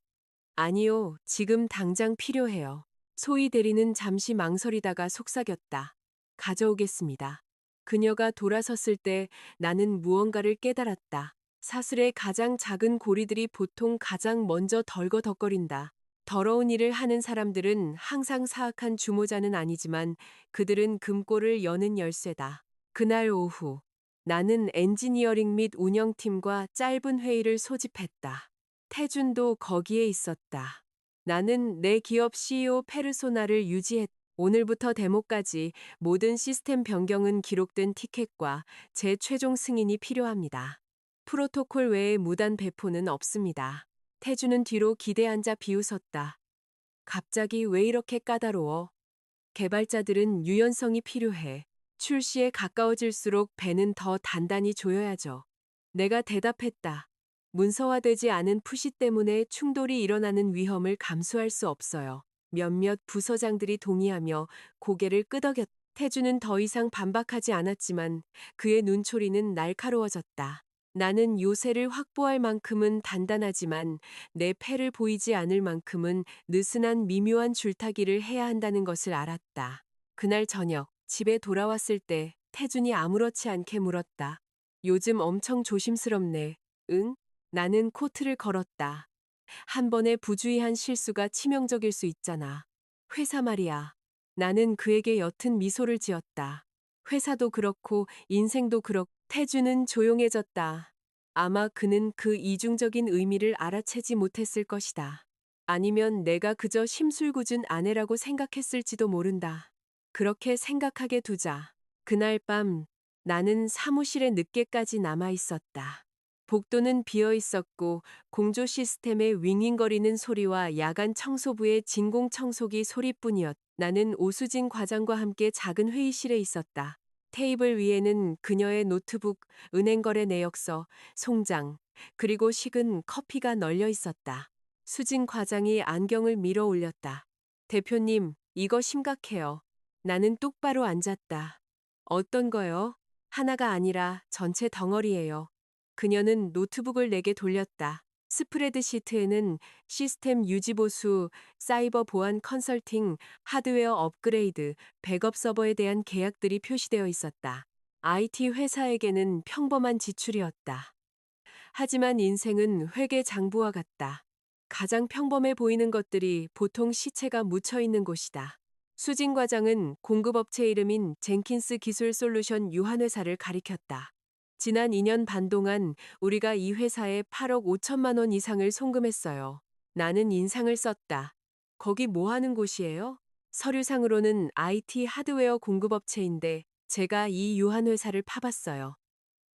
아니요, 지금 당장 필요해요. 소희 대리는 잠시 망설이다가 속삭였다. 가져오겠습니다. 그녀가 돌아섰을 때 나는 무언가를 깨달았다. 사슬의 가장 작은 고리들이 보통 가장 먼저 덜거덕거린다. 더러운 일을 하는 사람들은 항상 사악한 주모자는 아니지만 그들은 금고를 여는 열쇠다. 그날 오후, 나는 엔지니어링 및 운영팀과 짧은 회의를 소집했다. 태준도 거기에 있었다. 나는 내 기업 CEO 페르소나를 유지했다. 오늘부터 데모까지 모든 시스템 변경은 기록된 티켓과 제 최종 승인이 필요합니다. 프로토콜 외에 무단 배포는 없습니다. 태주는 뒤로 기대 앉아 비웃었다. 갑자기 왜 이렇게 까다로워? 개발자들은 유연성이 필요해. 출시에 가까워질수록 배는 더 단단히 조여야죠. 내가 대답했다. 문서화되지 않은 푸시 때문에 충돌이 일어나는 위험을 감수할 수 없어요. 몇몇 부서장들이 동의하며 고개를 끄덕였다. 태주는 더 이상 반박하지 않았지만 그의 눈초리는 날카로워졌다. 나는 요새를 확보할 만큼은 단단하지만 내 패를 보이지 않을 만큼은 느슨한 미묘한 줄타기를 해야 한다는 것을 알았다. 그날 저녁 집에 돌아왔을 때 태준이 아무렇지 않게 물었다. 요즘 엄청 조심스럽네. 응? 나는 코트를 걸었다. 한 번의 부주의한 실수가 치명적일 수 있잖아. 회사 말이야. 나는 그에게 옅은 미소를 지었다. 회사도 그렇고 인생도 그렇고 태주는 조용해졌다. 아마 그는 그 이중적인 의미를 알아채지 못했을 것이다. 아니면 내가 그저 심술궂은 아내라고 생각했을지도 모른다. 그렇게 생각하게 두자. 그날 밤 나는 사무실에 늦게까지 남아 있었다. 복도는 비어 있었고 공조 시스템의 윙윙거리는 소리와 야간 청소부의 진공 청소기 소리뿐이었다. 나는 오수진 과장과 함께 작은 회의실에 있었다. 테이블 위에는 그녀의 노트북, 은행거래 내역서, 송장, 그리고 식은 커피가 널려 있었다. 수진 과장이 안경을 밀어 올렸다. 대표님, 이거 심각해요. 나는 똑바로 앉았다. 어떤 거요? 하나가 아니라 전체 덩어리예요. 그녀는 노트북을 내게 돌렸다. 스프레드시트에는 시스템 유지보수, 사이버 보안 컨설팅, 하드웨어 업그레이드, 백업 서버에 대한 계약들이 표시되어 있었다. IT 회사에게는 평범한 지출이었다. 하지만 인생은 회계 장부와 같다. 가장 평범해 보이는 것들이 보통 시체가 묻혀 있는 곳이다. 수진 과장은 공급업체 이름인 젠킨스 기술 솔루션 유한회사를 가리켰다. 지난 2년 반 동안 우리가 이 회사에 8억 5천만 원 이상을 송금했어요. 나는 인상을 썼다. 거기 뭐 하는 곳이에요? 서류상으로는 IT 하드웨어 공급업체인데 제가 이 유한회사를 파봤어요.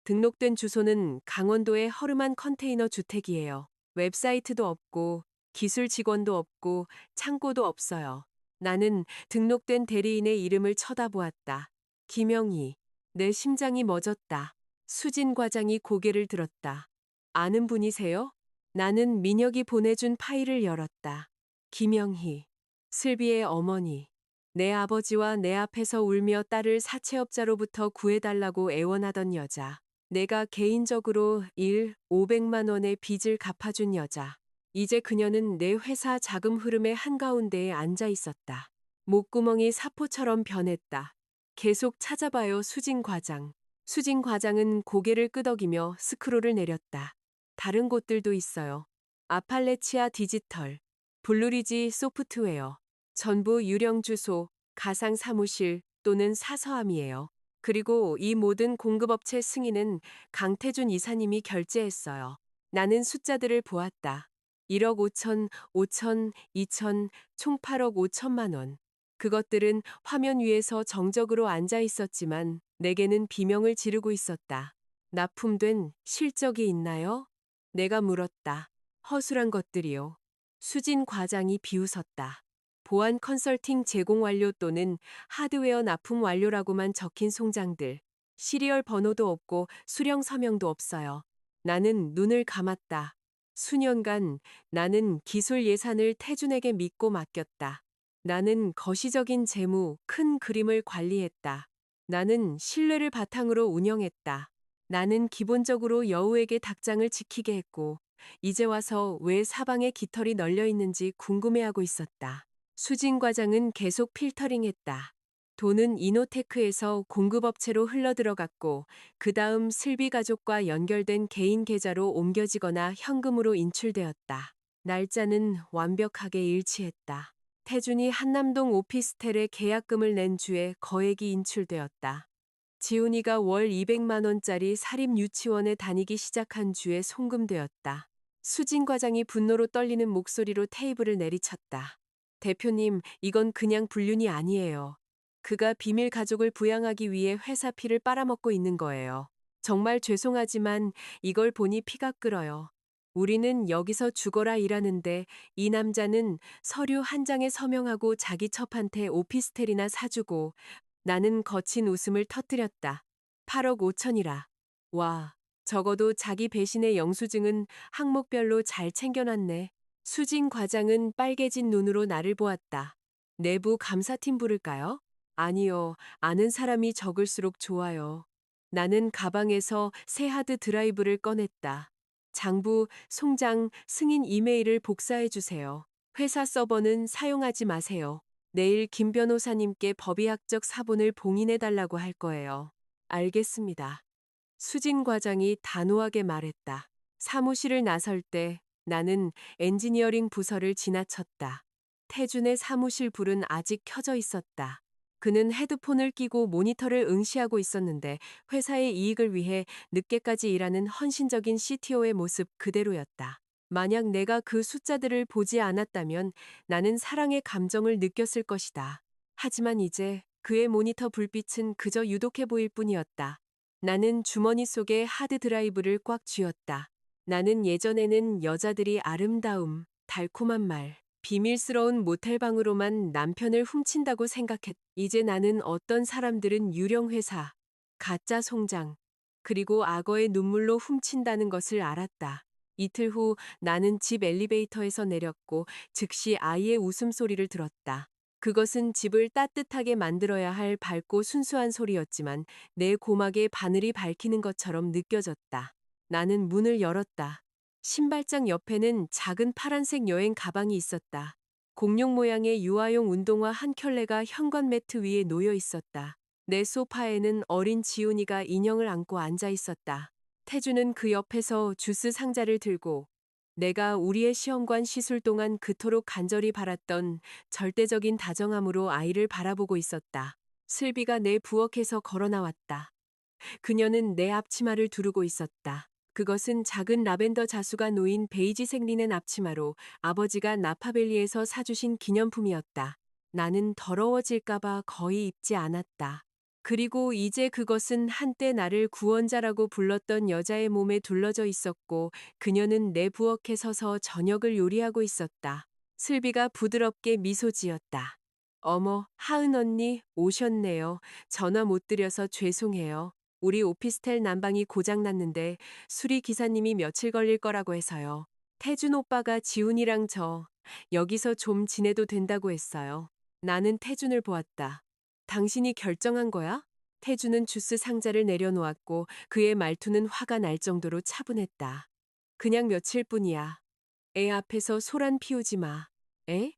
등록된 주소는 강원도의 허름한 컨테이너 주택이에요. 웹사이트도 없고 기술 직원도 없고 창고도 없어요. 나는 등록된 대리인의 이름을 쳐다보았다. 김영희. 내 심장이 멎었다. 수진 과장이 고개를 들었다. 아는 분이세요? 나는 민혁이 보내준 파일을 열었다. 김영희. 슬비의 어머니. 내 아버지와 내 앞에서 울며 딸을 사채업자로부터 구해달라고 애원하던 여자. 내가 개인적으로 500만 원의 빚을 갚아준 여자. 이제 그녀는 내 회사 자금 흐름의 한가운데에 앉아 있었다. 목구멍이 사포처럼 변했다. 계속 찾아봐요, 수진 과장. 수진 과장은 고개를 끄덕이며 스크롤을 내렸다. 다른 곳들도 있어요. 아팔레치아 디지털, 블루리지 소프트웨어, 전부 유령 주소, 가상 사무실 또는 사서함이에요. 그리고 이 모든 공급업체 승인은 강태준 이사님이 결제했어요. 나는 숫자들을 보았다. 1억 5천, 5천, 2천, 총 8억 5천만 원. 그것들은 화면 위에서 정적으로 앉아 있었지만 내게는 비명을 지르고 있었다. 납품된 실적이 있나요? 내가 물었다. 허술한 것들이요. 수진 과장이 비웃었다. 보안 컨설팅 제공 완료 또는 하드웨어 납품 완료라고만 적힌 송장들. 시리얼 번호도 없고 수령 서명도 없어요. 나는 눈을 감았다. 수년간 나는 기술 예산을 태준에게 믿고 맡겼다. 나는 거시적인 재무, 큰 그림을 관리했다. 나는 신뢰를 바탕으로 운영했다. 나는 기본적으로 여우에게 닭장을 지키게 했고, 이제 와서 왜 사방에 깃털이 널려 있는지 궁금해하고 있었다. 수진 과장은 계속 필터링했다. 돈은 이노테크에서 공급업체로 흘러들어갔고, 그 다음 슬비 가족과 연결된 개인 계좌로 옮겨지거나 현금으로 인출되었다. 날짜는 완벽하게 일치했다. 태준이 한남동 오피스텔에 계약금을 낸 주에 거액이 인출되었다. 지훈이가 월 200만 원짜리 사립 유치원에 다니기 시작한 주에 송금되었다. 수진 과장이 분노로 떨리는 목소리로 테이블을 내리쳤다. 대표님, 이건 그냥 불륜이 아니에요. 그가 비밀 가족을 부양하기 위해 회사 피를 빨아먹고 있는 거예요. 정말 죄송하지만 이걸 보니 피가 끓어요. 우리는 여기서 죽어라 일하는데 이 남자는 서류 한 장에 서명하고 자기 첩한테 오피스텔이나 사주고 나는 거친 웃음을 터뜨렸다. 8억 5천이라. 와, 적어도 자기 배신의 영수증은 항목별로 잘 챙겨놨네. 수진 과장은 빨개진 눈으로 나를 보았다. 내부 감사팀 부를까요? 아니요, 아는 사람이 적을수록 좋아요. 나는 가방에서 새 하드 드라이브를 꺼냈다. 장부, 송장, 승인 이메일을 복사해 주세요. 회사 서버는 사용하지 마세요. 내일 김 변호사님께 법의학적 사본을 봉인해달라고 할 거예요. 알겠습니다. 수진 과장이 단호하게 말했다. 사무실을 나설 때 나는 엔지니어링 부서를 지나쳤다. 태준의 사무실 불은 아직 켜져 있었다. 그는 헤드폰을 끼고 모니터를 응시하고 있었는데 회사의 이익을 위해 늦게까지 일하는 헌신적인 CTO의 모습 그대로였다. 만약 내가 그 숫자들을 보지 않았다면 나는 사랑의 감정을 느꼈을 것이다. 하지만 이제 그의 모니터 불빛은 그저 유독해 보일 뿐이었다. 나는 주머니 속에 하드 드라이브를 꽉 쥐었다. 나는 예전에는 여자들이 아름다움, 달콤한 말, 비밀스러운 모텔방으로만 남편을 훔친다고 생각했. 이제 나는 어떤 사람들은 유령 회사, 가짜 송장, 그리고 악어의 눈물로 훔친다는 것을 알았다. 이틀 후 나는 집 엘리베이터에서 내렸고 즉시 아이의 웃음소리를 들었다. 그것은 집을 따뜻하게 만들어야 할 밝고 순수한 소리였지만 내 고막에 바늘이 밝히는 것처럼 느껴졌다. 나는 문을 열었다. 신발장 옆에는 작은 파란색 여행 가방이 있었다. 공룡 모양의 유아용 운동화 한 켤레가 현관 매트 위에 놓여 있었다. 내 소파에는 어린 지훈이가 인형을 안고 앉아 있었다. 태주는 그 옆에서 주스 상자를 들고 내가 우리의 시험관 시술 동안 그토록 간절히 바랐던 절대적인 다정함으로 아이를 바라보고 있었다. 슬비가 내 부엌에서 걸어 나왔다. 그녀는 내 앞치마를 두르고 있었다. 그것은 작은 라벤더 자수가 놓인 베이지색 리넨 앞치마로 아버지가 나파밸리에서 사주신 기념품이었다. 나는 더러워질까봐 거의 입지 않았다. 그리고 이제 그것은 한때 나를 구원자라고 불렀던 여자의 몸에 둘러져 있었고 그녀는 내 부엌에 서서 저녁을 요리하고 있었다. 슬비가 부드럽게 미소 지었다. 어머, 하은 언니 오셨네요. 전화 못 드려서 죄송해요. 우리 오피스텔 난방이 고장났는데 수리 기사님이 며칠 걸릴 거라고 해서요. 태준 오빠가 지훈이랑 저 여기서 좀 지내도 된다고 했어요. 나는 태준을 보았다. 당신이 결정한 거야? 태준은 주스 상자를 내려놓았고 그의 말투는 화가 날 정도로 차분했다. 그냥 며칠뿐이야. 애 앞에서 소란 피우지 마. 에?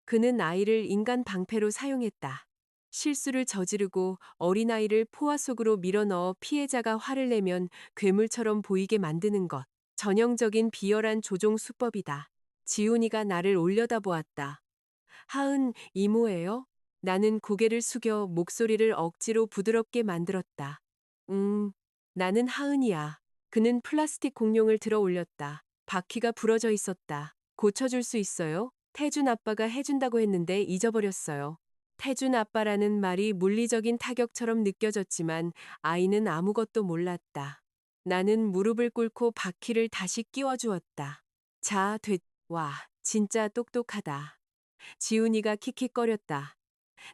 그는 아이를 인간 방패로 사용했다. 실수를 저지르고 어린아이를 포화 속으로 밀어넣어 피해자가 화를 내면 괴물처럼 보이게 만드는 것. 전형적인 비열한 조종 수법이다. 지훈이가 나를 올려다보았다. 하은, 이모예요? 나는 고개를 숙여 목소리를 억지로 부드럽게 만들었다. 나는 하은이야. 그는 플라스틱 공룡을 들어 올렸다. 바퀴가 부러져 있었다. 고쳐줄 수 있어요? 태준 아빠가 해준다고 했는데 잊어버렸어요. 태준 아빠라는 말이 물리적인 타격처럼 느껴졌지만 아이는 아무것도 몰랐다. 나는 무릎을 꿇고 바퀴를 다시 끼워주었다. 자, 와, 진짜 똑똑하다. 지훈이가 킥킥거렸다.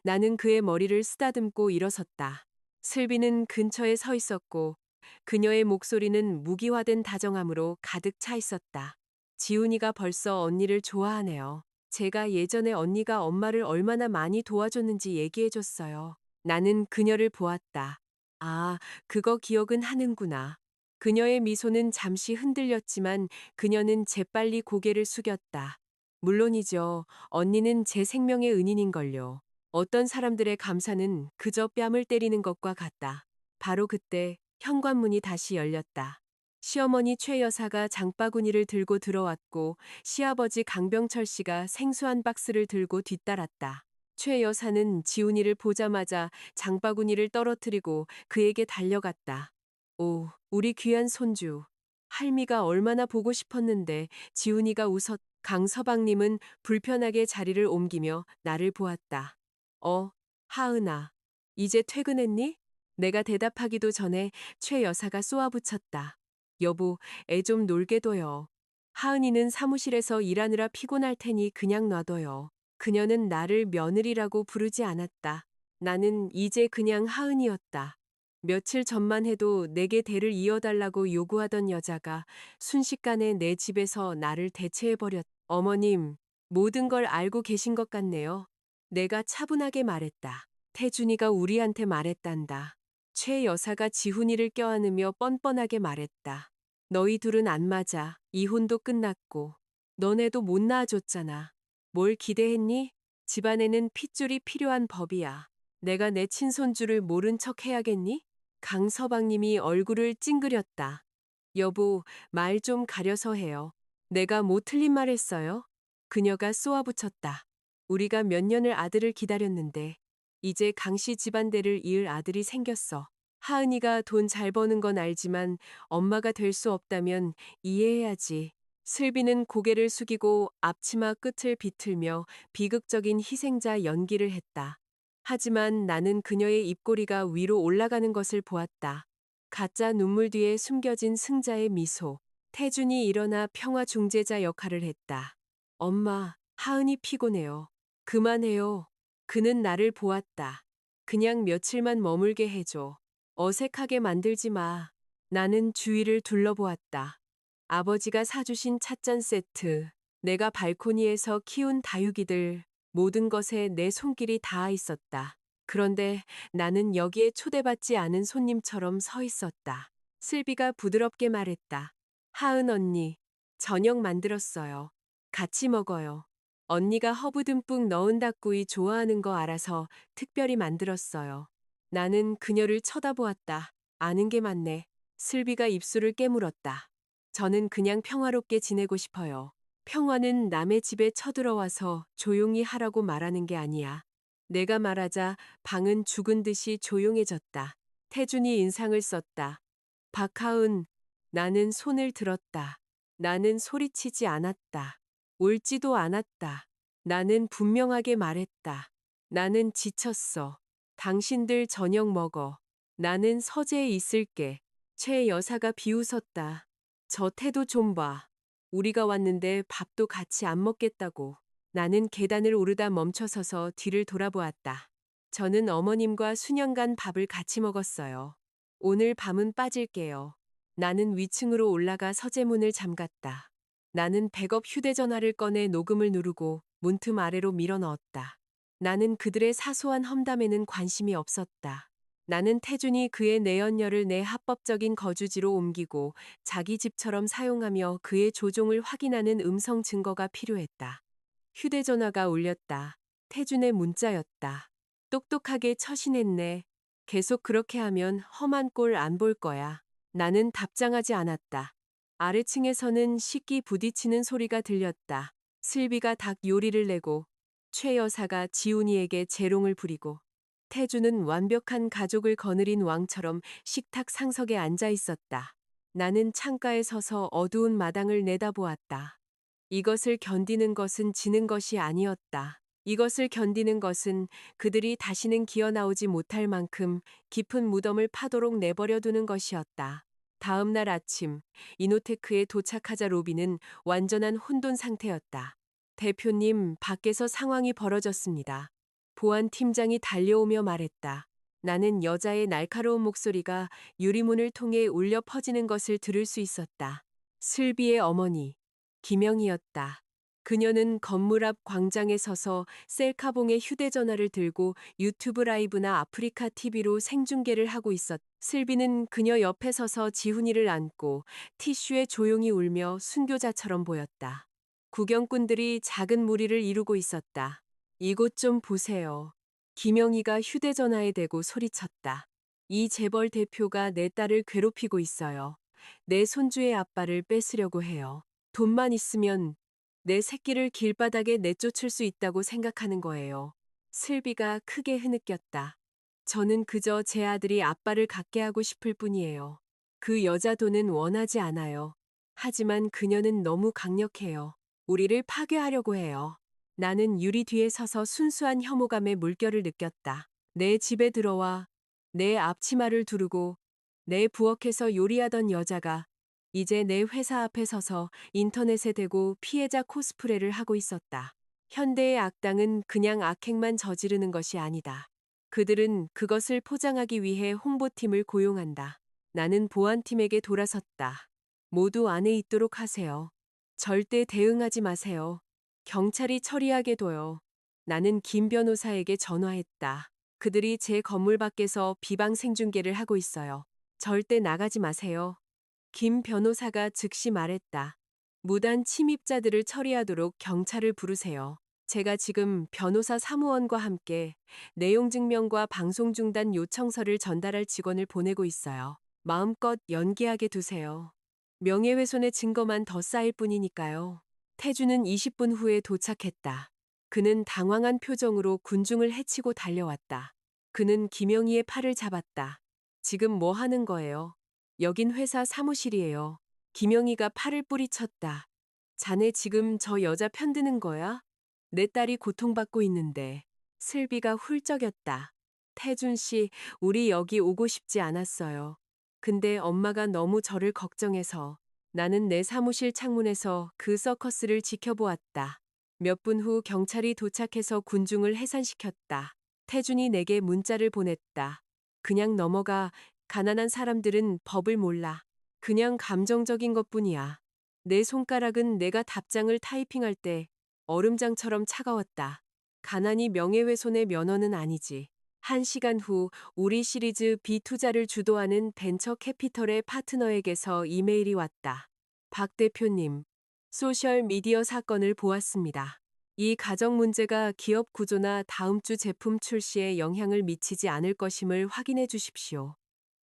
나는 그의 머리를 쓰다듬고 일어섰다. 슬비는 근처에 서 있었고 그녀의 목소리는 무기화된 다정함으로 가득 차 있었다. 지훈이가 벌써 언니를 좋아하네요. 제가 예전에 언니가 엄마를 얼마나 많이 도와줬는지 얘기해줬어요. 나는 그녀를 보았다. 아, 그거 기억은 하는구나. 그녀의 미소는 잠시 흔들렸지만 그녀는 재빨리 고개를 숙였다. 물론이죠. 언니는 제 생명의 은인인걸요. 어떤 사람들의 감사는 그저 뺨을 때리는 것과 같다. 바로 그때 현관문이 다시 열렸다. 시어머니 최 여사가 장바구니를 들고 들어왔고 시아버지 강병철 씨가 생수 박스를 들고 뒤따랐다. 최 여사는 지훈이를 보자마자 장바구니를 떨어뜨리고 그에게 달려갔다. 오, 우리 귀한 손주. 할미가 얼마나 보고 싶었는데. 지훈이가 웃었. 강서방님은 불편하게 자리를 옮기며 나를 보았다. 하은아. 이제 퇴근했니? 내가 대답하기도 전에 최 여사가 쏘아붙였다. 여보, 애 좀 놀게 둬요. 하은이는 사무실에서 일하느라 피곤할 테니 그냥 놔둬요. 그녀는 나를 며느리라고 부르지 않았다. 나는 이제 그냥 하은이었다. 며칠 전만 해도 내게 대를 이어달라고 요구하던 여자가 순식간에 내 집에서 나를 대체해버렸. 어머님, 모든 걸 알고 계신 것 같네요. 내가 차분하게 말했다. 태준이가 우리한테 말했단다. 최 여사가 지훈이를 껴안으며 뻔뻔하게 말했다. 너희 둘은 안 맞아. 이혼도 끝났고. 너네도 못 낳아줬잖아. 뭘 기대했니? 집안에는 핏줄이 필요한 법이야. 내가 내 친손주를 모른 척 해야겠니? 강서방님이 얼굴을 찡그렸다. 여보, 말 좀 가려서 해요. 내가 뭐 틀린 말 했어요? 그녀가 쏘아붙였다. 우리가 몇 년을 아들을 기다렸는데 이제 강씨 집안대를 이을 아들이 생겼어. 하은이가 돈 잘 버는 건 알지만 엄마가 될 수 없다면 이해해야지. 슬비는 고개를 숙이고 앞치마 끝을 비틀며 비극적인 희생자 연기를 했다. 하지만 나는 그녀의 입꼬리가 위로 올라가는 것을 보았다. 가짜 눈물 뒤에 숨겨진 승자의 미소. 태준이 일어나 평화 중재자 역할을 했다. 엄마, 하은이 피곤해요. 그만해요. 그는 나를 보았다. 그냥 며칠만 머물게 해줘. 어색하게 만들지 마. 나는 주위를 둘러보았다. 아버지가 사주신 찻잔 세트, 내가 발코니에서 키운 다육이들, 모든 것에 내 손길이 닿아 있었다. 그런데 나는 여기에 초대받지 않은 손님처럼 서 있었다. 슬비가 부드럽게 말했다. 하은 언니, 저녁 만들었어요. 같이 먹어요. 언니가 허브 듬뿍 넣은 닭구이 좋아하는 거 알아서 특별히 만들었어요. 나는 그녀를 쳐다보았다. 아는 게 많네. 슬비가 입술을 깨물었다. 저는 그냥 평화롭게 지내고 싶어요. 평화는 남의 집에 쳐들어와서 조용히 하라고 말하는 게 아니야. 내가 말하자 방은 죽은 듯이 조용해졌다. 태준이 인상을 썼다. 박하은, 나는 손을 들었다. 나는 소리치지 않았다. 울지도 않았다. 나는 분명하게 말했다. 나는 지쳤어. 당신들 저녁 먹어. 나는 서재에 있을게. 최 여사가 비웃었다. 저 태도 좀 봐. 우리가 왔는데 밥도 같이 안 먹겠다고. 나는 계단을 오르다 멈춰서서 뒤를 돌아보았다. 저는 어머님과 수년간 밥을 같이 먹었어요. 오늘 밤은 빠질게요. 나는 위층으로 올라가 서재문을 잠갔다. 나는 백업 휴대전화를 꺼내 녹음을 누르고 문틈 아래로 밀어 넣었다. 나는 그들의 사소한 험담에는 관심이 없었다. 나는 태준이 그의 내연녀를 내 합법적인 거주지로 옮기고 자기 집처럼 사용하며 그의 조종을 확인하는 음성 증거가 필요했다. 휴대전화가 울렸다. 태준의 문자였다. 똑똑하게 처신했네. 계속 그렇게 하면 험한 꼴 안 볼 거야. 나는 답장하지 않았다. 아래층에서는 식기 부딪히는 소리가 들렸다. 슬비가 닭 요리를 내고 최 여사가 지훈이에게 재롱을 부리고 태주는 완벽한 가족을 거느린 왕처럼 식탁 상석에 앉아 있었다. 나는 창가에 서서 어두운 마당을 내다보았다. 이것을 견디는 것은 지는 것이 아니었다. 이것을 견디는 것은 그들이 다시는 기어 나오지 못할 만큼 깊은 무덤을 파도록 내버려 두는 것이었다. 다음 날 아침, 이노테크에 도착하자 로비는 완전한 혼돈 상태였다. 대표님, 밖에서 상황이 벌어졌습니다. 보안 팀장이 달려오며 말했다. 나는 여자의 날카로운 목소리가 유리문을 통해 울려 퍼지는 것을 들을 수 있었다. 슬비의 어머니, 김영이었다. 그녀는 건물 앞 광장에 서서 셀카봉에 휴대전화를 들고 유튜브 라이브나 아프리카 TV로 생중계를 하고 있었다. 슬비는 그녀 옆에 서서 지훈이를 안고 티슈에 조용히 울며 순교자처럼 보였다. 구경꾼들이 작은 무리를 이루고 있었다. 이곳 좀 보세요. 김영희가 휴대전화에 대고 소리쳤다. 이 재벌 대표가 내 딸을 괴롭히고 있어요. 내 손주의 아빠를 뺏으려고 해요. 돈만 있으면 내 새끼를 길바닥에 내쫓을 수 있다고 생각하는 거예요. 슬비가 크게 흐느꼈다. 저는 그저 제 아들이 아빠를 갖게 하고 싶을 뿐이에요. 그 여자 돈은 원하지 않아요. 하지만 그녀는 너무 강력해요. 우리를 파괴하려고 해요. 나는 유리 뒤에 서서 순수한 혐오감의 물결을 느꼈다. 내 집에 들어와 내 앞치마를 두르고 내 부엌에서 요리하던 여자가 이제 내 회사 앞에 서서 인터넷에 대고 피해자 코스프레를 하고 있었다. 현대의 악당은 그냥 악행만 저지르는 것이 아니다. 그들은 그것을 포장하기 위해 홍보팀을 고용한다. 나는 보안팀에게 돌아섰다. 모두 안에 있도록 하세요. 절대 대응하지 마세요. 경찰이 처리하게 둬요. 나는 김 변호사에게 전화했다. 그들이 제 건물 밖에서 비방 생중계를 하고 있어요. 절대 나가지 마세요. 김 변호사가 즉시 말했다. 무단 침입자들을 처리하도록 경찰을 부르세요. 제가 지금 변호사 사무원과 함께 내용 증명과 방송 중단 요청서를 전달할 직원을 보내고 있어요. 마음껏 연기하게 두세요. 명예훼손의 증거만 더 쌓일 뿐이니까요. 태주는 20분 후에 도착했다. 그는 당황한 표정으로 군중을 해치고 달려왔다. 그는 김영희의 팔을 잡았다. 지금 뭐 하는 거예요? 여긴 회사 사무실이에요. 김영희가 팔을 뿌리쳤다. 자네 지금 저 여자 편드는 거야? 내 딸이 고통받고 있는데. 슬비가 훌쩍였다. 태준 씨, 우리 여기 오고 싶지 않았어요. 근데 엄마가 너무 저를 걱정해서 나는 내 사무실 창문에서 그 서커스를 지켜보았다. 몇 분 후 경찰이 도착해서 군중을 해산시켰다. 태준이 내게 문자를 보냈다. 그냥 넘어가. 가난한 사람들은 법을 몰라. 그냥 감정적인 것뿐이야. 내 손가락은 내가 답장을 타이핑할 때 얼음장처럼 차가웠다. 가난이 명예훼손의 면허는 아니지. 1시간 후 우리 시리즈 B 투자를 주도하는 벤처 캐피털의 파트너에게서 이메일이 왔다. 박 대표님, 소셜 미디어 사건을 보았습니다. 이 가정 문제가 기업 구조나 다음 주 제품 출시에 영향을 미치지 않을 것임을 확인해 주십시오.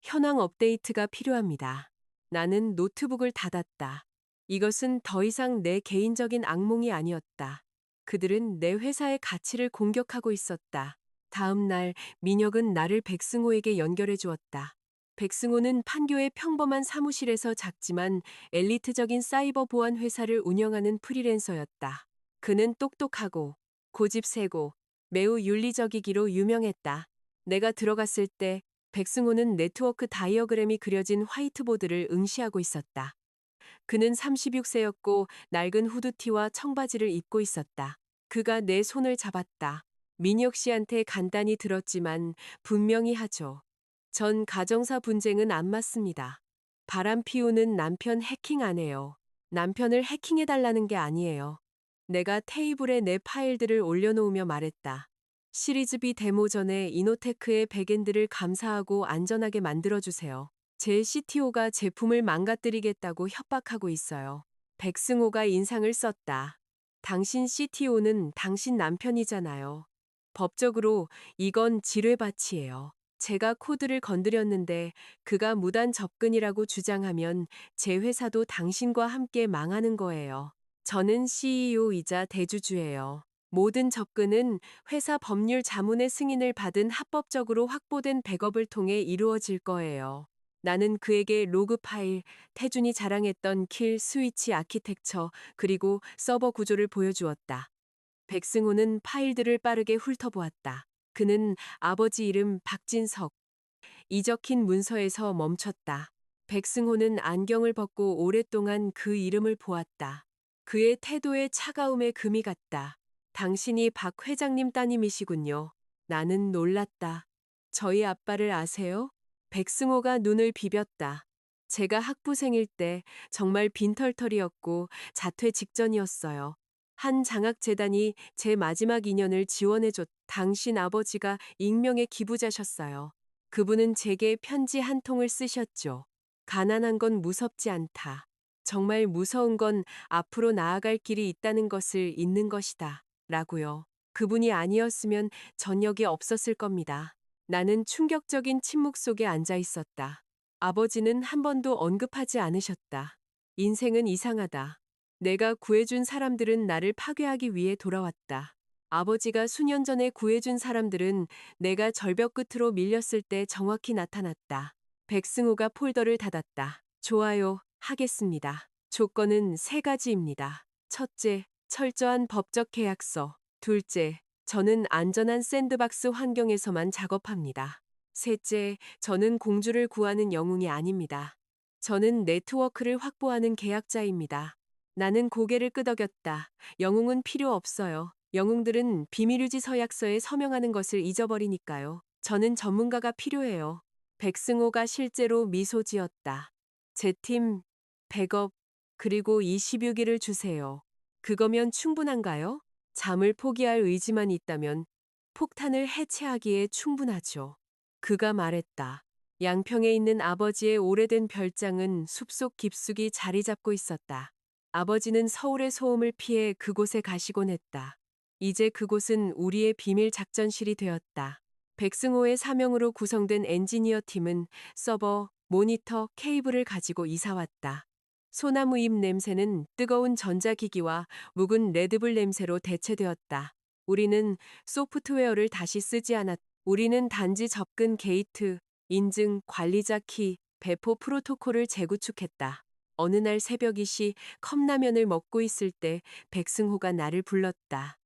현황 업데이트가 필요합니다. 나는 노트북을 닫았다. 이것은 더 이상 내 개인적인 악몽이 아니었다. 그들은 내 회사의 가치를 공격하고 있었다. 다음 날 민혁은 나를 백승호에게 연결해 주었다. 백승호는 판교의 평범한 사무실에서 작지만 엘리트적인 사이버 보안 회사를 운영하는 프리랜서였다. 그는 똑똑하고 고집세고 매우 윤리적이기로 유명했다. 내가 들어갔을 때 백승호는 네트워크 다이어그램이 그려진 화이트보드를 응시하고 있었다. 그는 36세였고 낡은 후드티와 청바지를 입고 있었다. 그가 내 손을 잡았다. 민혁 씨한테 간단히 들었지만 분명히 하죠. 전 가정사 분쟁은 안 맞습니다. 바람 피우는 남편 해킹 안 해요. 남편을 해킹해달라는 게 아니에요. 내가 테이블에 내 파일들을 올려놓으며 말했다. 시리즈 B 데모 전에 이노테크의 백엔드를 감사하고 안전하게 만들어주세요. 제 CTO가 제품을 망가뜨리겠다고 협박하고 있어요. 백승호가 인상을 썼다. 당신 CTO는 당신 남편이잖아요. 법적으로 이건 지뢰밭이에요. 제가 코드를 건드렸는데 그가 무단 접근이라고 주장하면 제 회사도 당신과 함께 망하는 거예요. 저는 CEO이자 대주주예요. 모든 접근은 회사 법률 자문의 승인을 받은 합법적으로 확보된 백업을 통해 이루어질 거예요. 나는 그에게 로그 파일, 태준이 자랑했던 킬 스위치 아키텍처, 그리고 서버 구조를 보여주었다. 백승호는 파일들을 빠르게 훑어보았다. 그는 아버지 이름 박진석, 이 적힌 문서에서 멈췄다. 백승호는 안경을 벗고 오랫동안 그 이름을 보았다. 그의 태도에 차가움에 금이 갔다. 당신이 박 회장님 따님이시군요. 나는 놀랐다. 저희 아빠를 아세요? 백승호가 눈을 비볐다. 제가 학부생일 때 정말 빈털털이었고 자퇴 직전이었어요. 한 장학재단이 제 마지막 인연을 지원해줬. 당신 아버지가 익명의 기부자셨어요. 그분은 제게 편지 한 통을 쓰셨죠. 가난한 건 무섭지 않다. 정말 무서운 건 앞으로 나아갈 길이 있다는 것을 잊는 것이다. 라고요. 그분이 아니었으면 저녁이 없었을 겁니다. 나는 충격적인 침묵 속에 앉아 있었다. 아버지는 한 번도 언급하지 않으셨다. 인생은 이상하다. 내가 구해준 사람들은 나를 파괴하기 위해 돌아왔다. 아버지가 수년 전에 구해준 사람들은 내가 절벽 끝으로 밀렸을 때 정확히 나타났다. 백승호가 폴더를 닫았다. 좋아요, 하겠습니다. 조건은 세 가지입니다. 첫째, 철저한 법적 계약서. 둘째, 저는 안전한 샌드박스 환경에서만 작업합니다. 셋째, 저는 공주를 구하는 영웅이 아닙니다. 저는 네트워크를 확보하는 계약자입니다. 나는 고개를 끄덕였다. 영웅은 필요 없어요. 영웅들은 비밀유지 서약서에 서명하는 것을 잊어버리니까요. 저는 전문가가 필요해요. 백승호가 실제로 미소 지었다. 제 팀 100억 그리고 26일을 주세요. 그거면 충분한가요? 잠을 포기할 의지만 있다면 폭탄을 해체하기에 충분하죠. 그가 말했다. 양평에 있는 아버지의 오래된 별장은 숲속 깊숙이 자리 잡고 있었다. 아버지는 서울의 소음을 피해 그곳에 가시곤 했다. 이제 그곳은 우리의 비밀 작전실이 되었다. 백승호의 사명으로 구성된 엔지니어 팀은 서버, 모니터, 케이블을 가지고 이사왔다. 소나무 잎 냄새는 뜨거운 전자기기와 묵은 레드불 냄새로 대체되었다. 우리는 소프트웨어를 다시 쓰지 않았다. 우리는 단지 접근 게이트, 인증, 관리자 키, 배포 프로토콜을 재구축했다. 어느 날 새벽 2시 컵라면을 먹고 있을 때 백승호가 나를 불렀다.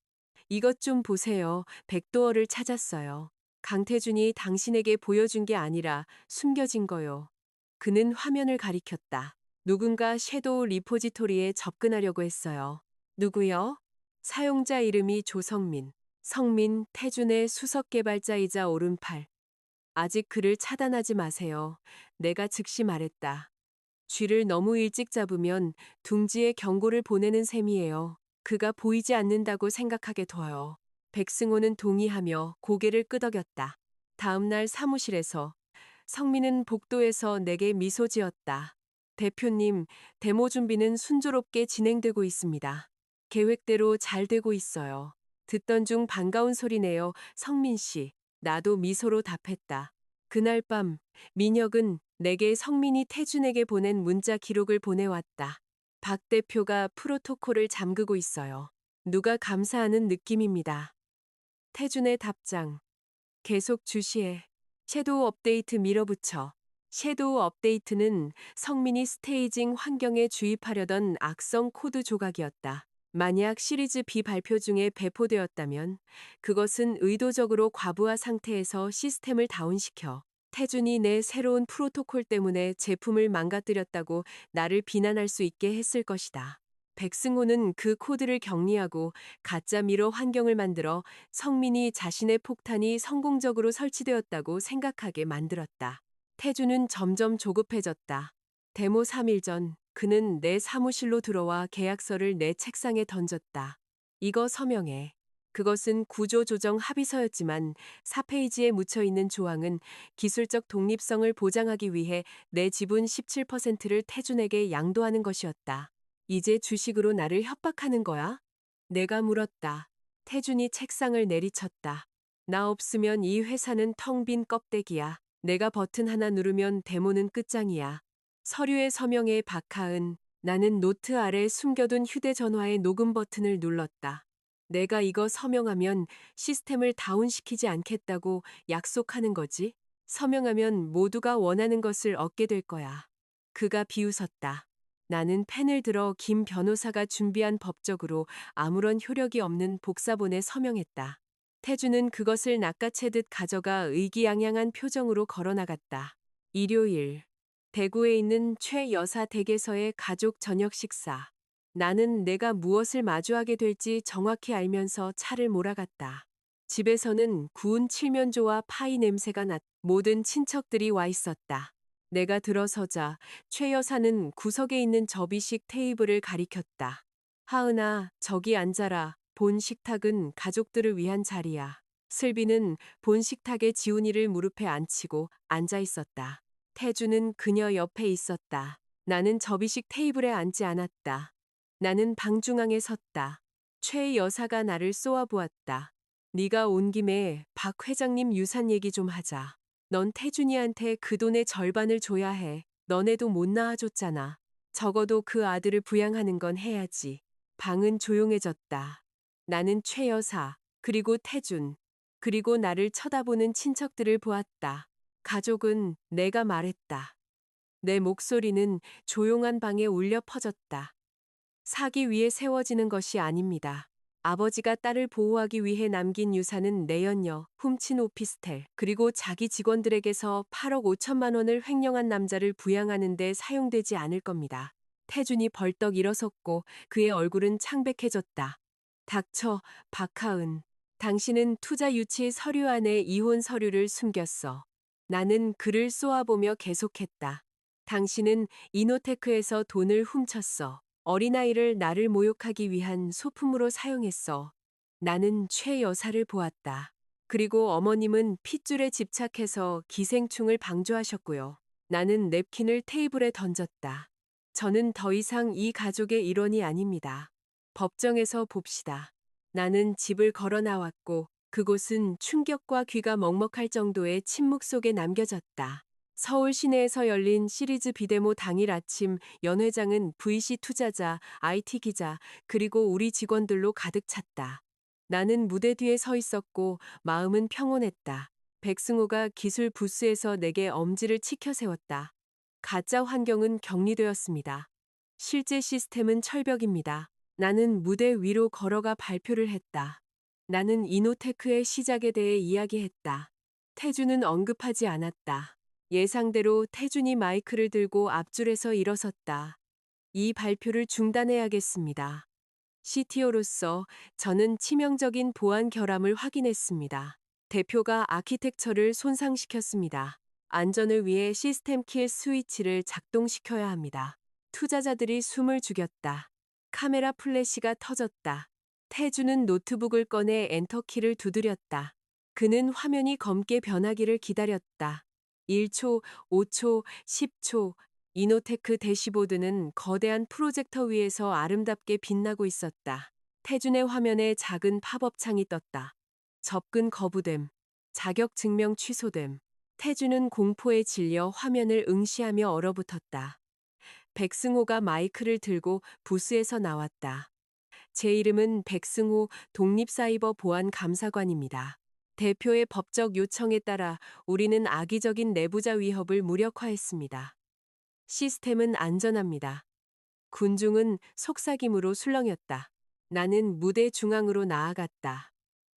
이것 좀 보세요. 백도어를 찾았어요. 강태준이 당신에게 보여준 게 아니라 숨겨진 거요. 그는 화면을 가리켰다. 누군가 섀도우 리포지토리에 접근하려고 했어요. 누구요? 사용자 이름이 조성민. 성민, 태준의 수석 개발자이자 오른팔. 아직 그를 차단하지 마세요. 내가 즉시 말했다. 쥐를 너무 일찍 잡으면 둥지에 경고를 보내는 셈이에요. 그가 보이지 않는다고 생각하게 둬요. 백승호는 동의하며 고개를 끄덕였다. 다음 날 사무실에서 성민은 복도에서 내게 미소 지었다. 대표님, 데모 준비는 순조롭게 진행되고 있습니다. 계획대로 잘 되고 있어요. 듣던 중 반가운 소리네요, 성민 씨. 나도 미소로 답했다. 그날 밤, 민혁은 내게 성민이 태준에게 보낸 문자 기록을 보내왔다. 박 대표가 프로토콜을 잠그고 있어요. 누가 감사하는 느낌입니다. 태준의 답장. 계속 주시해. 섀도우 업데이트 밀어붙여. 섀도우 업데이트는 성민이 스테이징 환경에 주입하려던 악성 코드 조각이었다. 만약 시리즈 B 발표 중에 배포되었다면 그것은 의도적으로 과부하 상태에서 시스템을 다운시켜 태준이 내 새로운 프로토콜 때문에 제품을 망가뜨렸다고 나를 비난할 수 있게 했을 것이다. 백승호는 그 코드를 격리하고 가짜 미러 환경을 만들어 성민이 자신의 폭탄이 성공적으로 설치되었다고 생각하게 만들었다. 태준은 점점 조급해졌다. 데모 3일 전 그는 내 사무실로 들어와 계약서를 내 책상에 던졌다. 이거 서명해. 그것은 구조조정 합의서였지만 4페이지에 묻혀있는 조항은 기술적 독립성을 보장하기 위해 내 지분 17%를 태준에게 양도하는 것이었다. 이제 주식으로 나를 협박하는 거야? 내가 물었다. 태준이 책상을 내리쳤다. 나 없으면 이 회사는 텅 빈 껍데기야. 내가 버튼 하나 누르면 데모는 끝장이야. 서류의 서명에 박하은. 나는 노트 아래 숨겨둔 휴대전화의 녹음 버튼을 눌렀다. 내가 이거 서명하면 시스템을 다운시키지 않겠다고 약속하는 거지? 서명하면 모두가 원하는 것을 얻게 될 거야. 그가 비웃었다. 나는 펜을 들어 김 변호사가 준비한 법적으로 아무런 효력이 없는 복사본에 서명했다. 태주는 그것을 낚아채듯 가져가 의기양양한 표정으로 걸어나갔다. 일요일. 대구에 있는 최 여사 댁에서의 가족 저녁 식사. 나는 내가 무엇을 마주하게 될지 정확히 알면서 차를 몰아갔다. 집에서는 구운 칠면조와 파이 냄새가 났. 모든 친척들이 와 있었다. 내가 들어서자 최 여사는 구석에 있는 접이식 테이블을 가리켰다. 하은아, 저기 앉아라. 본 식탁은 가족들을 위한 자리야. 슬비는 본 식탁에 지훈이를 무릎에 앉히고 앉아 있었다. 태주는 그녀 옆에 있었다. 나는 접이식 테이블에 앉지 않았다. 나는 방중앙에 섰다. 최 여사가 나를 쏘아보았다. 네가 온 김에 박 회장님 유산 얘기 좀 하자. 넌 태준이한테 그 돈의 절반을 줘야 해. 너네도 못 낳아줬잖아. 적어도 그 아들을 부양하는 건 해야지. 방은 조용해졌다. 나는 최 여사, 그리고 태준, 그리고 나를 쳐다보는 친척들을 보았다. 가족은 내가 말했다. 내 목소리는 조용한 방에 울려 퍼졌다. 사기 위해 세워지는 것이 아닙니다. 아버지가 딸을 보호하기 위해 남긴 유산은 내연녀, 훔친 오피스텔, 그리고 자기 직원들에게서 8억 5천만 원을 횡령한 남자를 부양하는 데 사용되지 않을 겁니다. 태준이 벌떡 일어섰고 그의 얼굴은 창백해졌다. 닥쳐, 박하은. 당신은 투자 유치 서류 안에 이혼 서류를 숨겼어. 나는 그를 쏘아보며 계속했다. 당신은 이노테크에서 돈을 훔쳤어. 어린아이를 나를 모욕하기 위한 소품으로 사용했어. 나는 최 여사를 보았다. 그리고 어머님은 핏줄에 집착해서 기생충을 방조하셨고요. 나는 냅킨을 테이블에 던졌다. 저는 더 이상 이 가족의 일원이 아닙니다. 법정에서 봅시다. 나는 집을 걸어 나왔고 그곳은 충격과 귀가 먹먹할 정도의 침묵 속에 남겨졌다. 서울 시내에서 열린 시리즈 비데모 당일 아침 연 회장은 VC 투자자, IT 기자, 그리고 우리 직원들로 가득 찼다. 나는 무대 뒤에 서 있었고 마음은 평온했다. 백승호가 기술 부스에서 내게 엄지를 치켜 세웠다. 가짜 환경은 격리되었습니다. 실제 시스템은 철벽입니다. 나는 무대 위로 걸어가 발표를 했다. 나는 이노테크의 시작에 대해 이야기했다. 태준은 언급하지 않았다. 예상대로 태준이 마이크를 들고 앞줄에서 일어섰다. 이 발표를 중단해야겠습니다. CTO로서 저는 치명적인 보안 결함을 확인했습니다. 대표가 아키텍처를 손상시켰습니다. 안전을 위해 시스템 킬 스위치를 작동시켜야 합니다. 투자자들이 숨을 죽였다. 카메라 플래시가 터졌다. 태주는 노트북을 꺼내 엔터키를 두드렸다. 그는 화면이 검게 변하기를 기다렸다. 1초, 5초, 10초. 이노테크 대시보드는 거대한 프로젝터 위에서 아름답게 빛나고 있었다. 태준의 화면에 작은 팝업 창이 떴다. 접근 거부됨. 자격 증명 취소됨. 태준은 공포에 질려 화면을 응시하며 얼어붙었다. 백승호가 마이크를 들고 부스에서 나왔다. 제 이름은 백승호 독립사이버보안감사관입니다. 대표의 법적 요청에 따라 우리는 악의적인 내부자 위협을 무력화했습니다. 시스템은 안전합니다. 군중은 속삭임으로 술렁였다. 나는 무대 중앙으로 나아갔다.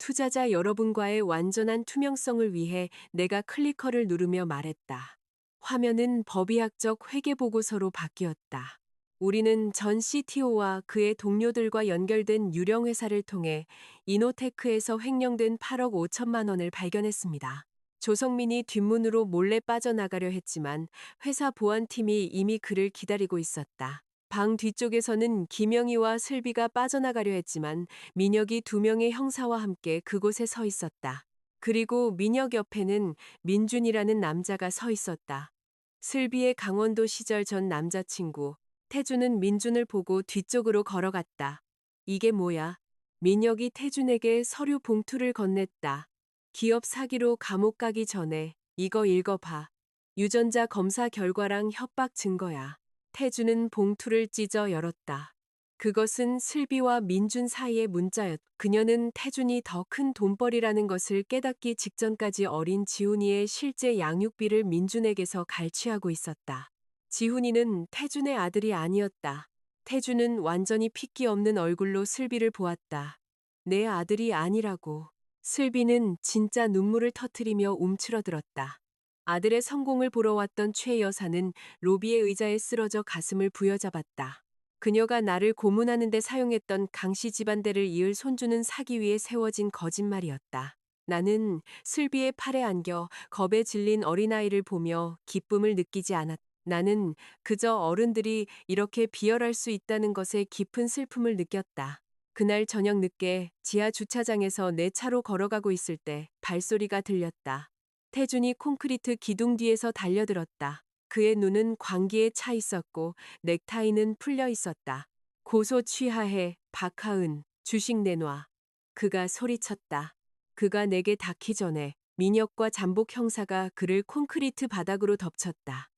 투자자 여러분과의 완전한 투명성을 위해 내가 클리커를 누르며 말했다. 화면은 법의학적 회계보고서로 바뀌었다. 우리는 전 CTO와 그의 동료들과 연결된 유령 회사를 통해 이노테크에서 횡령된 8억 5천만 원을 발견했습니다. 조성민이 뒷문으로 몰래 빠져나가려 했지만 회사 보안팀이 이미 그를 기다리고 있었다. 방 뒤쪽에서는 김영희와 슬비가 빠져나가려 했지만 민혁이 2명의 형사와 함께 그곳에 서 있었다. 그리고 민혁 옆에는 민준이라는 남자가 서 있었다. 슬비의 강원도 시절 전 남자친구. 태준은 민준을 보고 뒤쪽으로 걸어갔다. 이게 뭐야? 민혁이 태준에게 서류 봉투를 건넸다. 기업 사기로 감옥 가기 전에 이거 읽어봐. 유전자 검사 결과랑 협박 증거야. 태준은 봉투를 찢어 열었다. 그것은 슬비와 민준 사이의 문자였. 그녀는 태준이 더 큰 돈벌이라는 것을 깨닫기 직전까지 어린 지훈이의 실제 양육비를 민준에게서 갈취하고 있었다. 지훈이는 태준의 아들이 아니었다. 태준은 완전히 핏기 없는 얼굴로 슬비를 보았다. 내 아들이 아니라고. 슬비는 진짜 눈물을 터뜨리며 움츠러들었다. 아들의 성공을 보러 왔던 최 여사는 로비의 의자에 쓰러져 가슴을 부여잡았다. 그녀가 나를 고문하는 데 사용했던 강씨 집안대를 이을 손주는 사기 위해 세워진 거짓말이었다. 나는 슬비의 팔에 안겨 겁에 질린 어린아이를 보며 기쁨을 느끼지 않았다. 나는 그저 어른들이 이렇게 비열할 수 있다는 것에 깊은 슬픔을 느꼈다. 그날 저녁 늦게 지하 주차장에서 내 차로 걸어가고 있을 때 발소리가 들렸다. 태준이 콘크리트 기둥 뒤에서 달려들었다. 그의 눈은 광기에 차 있었고 넥타이는 풀려 있었다. 고소 취하해, 박하은, 주식 내놔. 그가 소리쳤다. 그가 내게 닿기 전에 민혁과 잠복 형사가 그를 콘크리트 바닥으로 덮쳤다.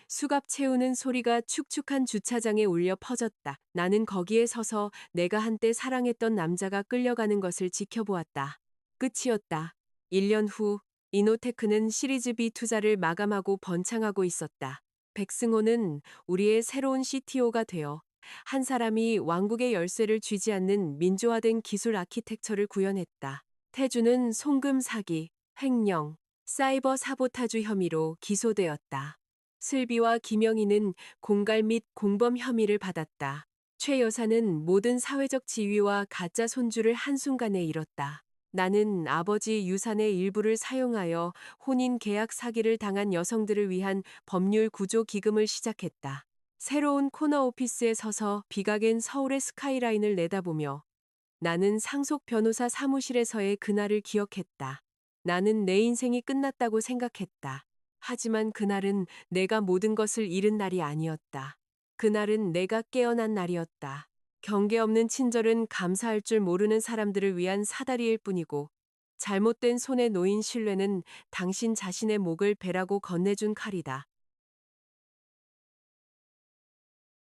수갑 채우는 소리가 축축한 주차장에 울려 퍼졌다. 나는 거기에 서서 내가 한때 사랑했던 남자가 끌려가는 것을 지켜보았다. 끝이었다. 1년 후 이노테크는 시리즈 B 투자를 마감하고 번창하고 있었다. 백승호는 우리의 새로운 CTO가 되어 한 사람이 왕국의 열쇠를 쥐지 않는 민주화된 기술 아키텍처를 구현했다. 태주는 송금 사기, 횡령, 사이버 사보타주 혐의로 기소되었다. 슬비와 김영희는 공갈 및 공범 혐의를 받았다. 최 여사는 모든 사회적 지위와 가짜 손주를 한순간에 잃었다. 나는 아버지 유산의 일부를 사용하여 혼인 계약 사기를 당한 여성들을 위한 법률 구조 기금을 시작했다. 새로운 코너 오피스에 서서 비각엔 서울의 스카이라인을 내다보며 나는 상속 변호사 사무실에서의 그날을 기억했다. 나는 내 인생이 끝났다고 생각했다. 하지만 그날은 내가 모든 것을 잃은 날이 아니었다. 그날은 내가 깨어난 날이었다. 경계 없는 친절은 감사할 줄 모르는 사람들을 위한 사다리일 뿐이고, 잘못된 손에 놓인 신뢰는 당신 자신의 목을 베라고 건네준 칼이다.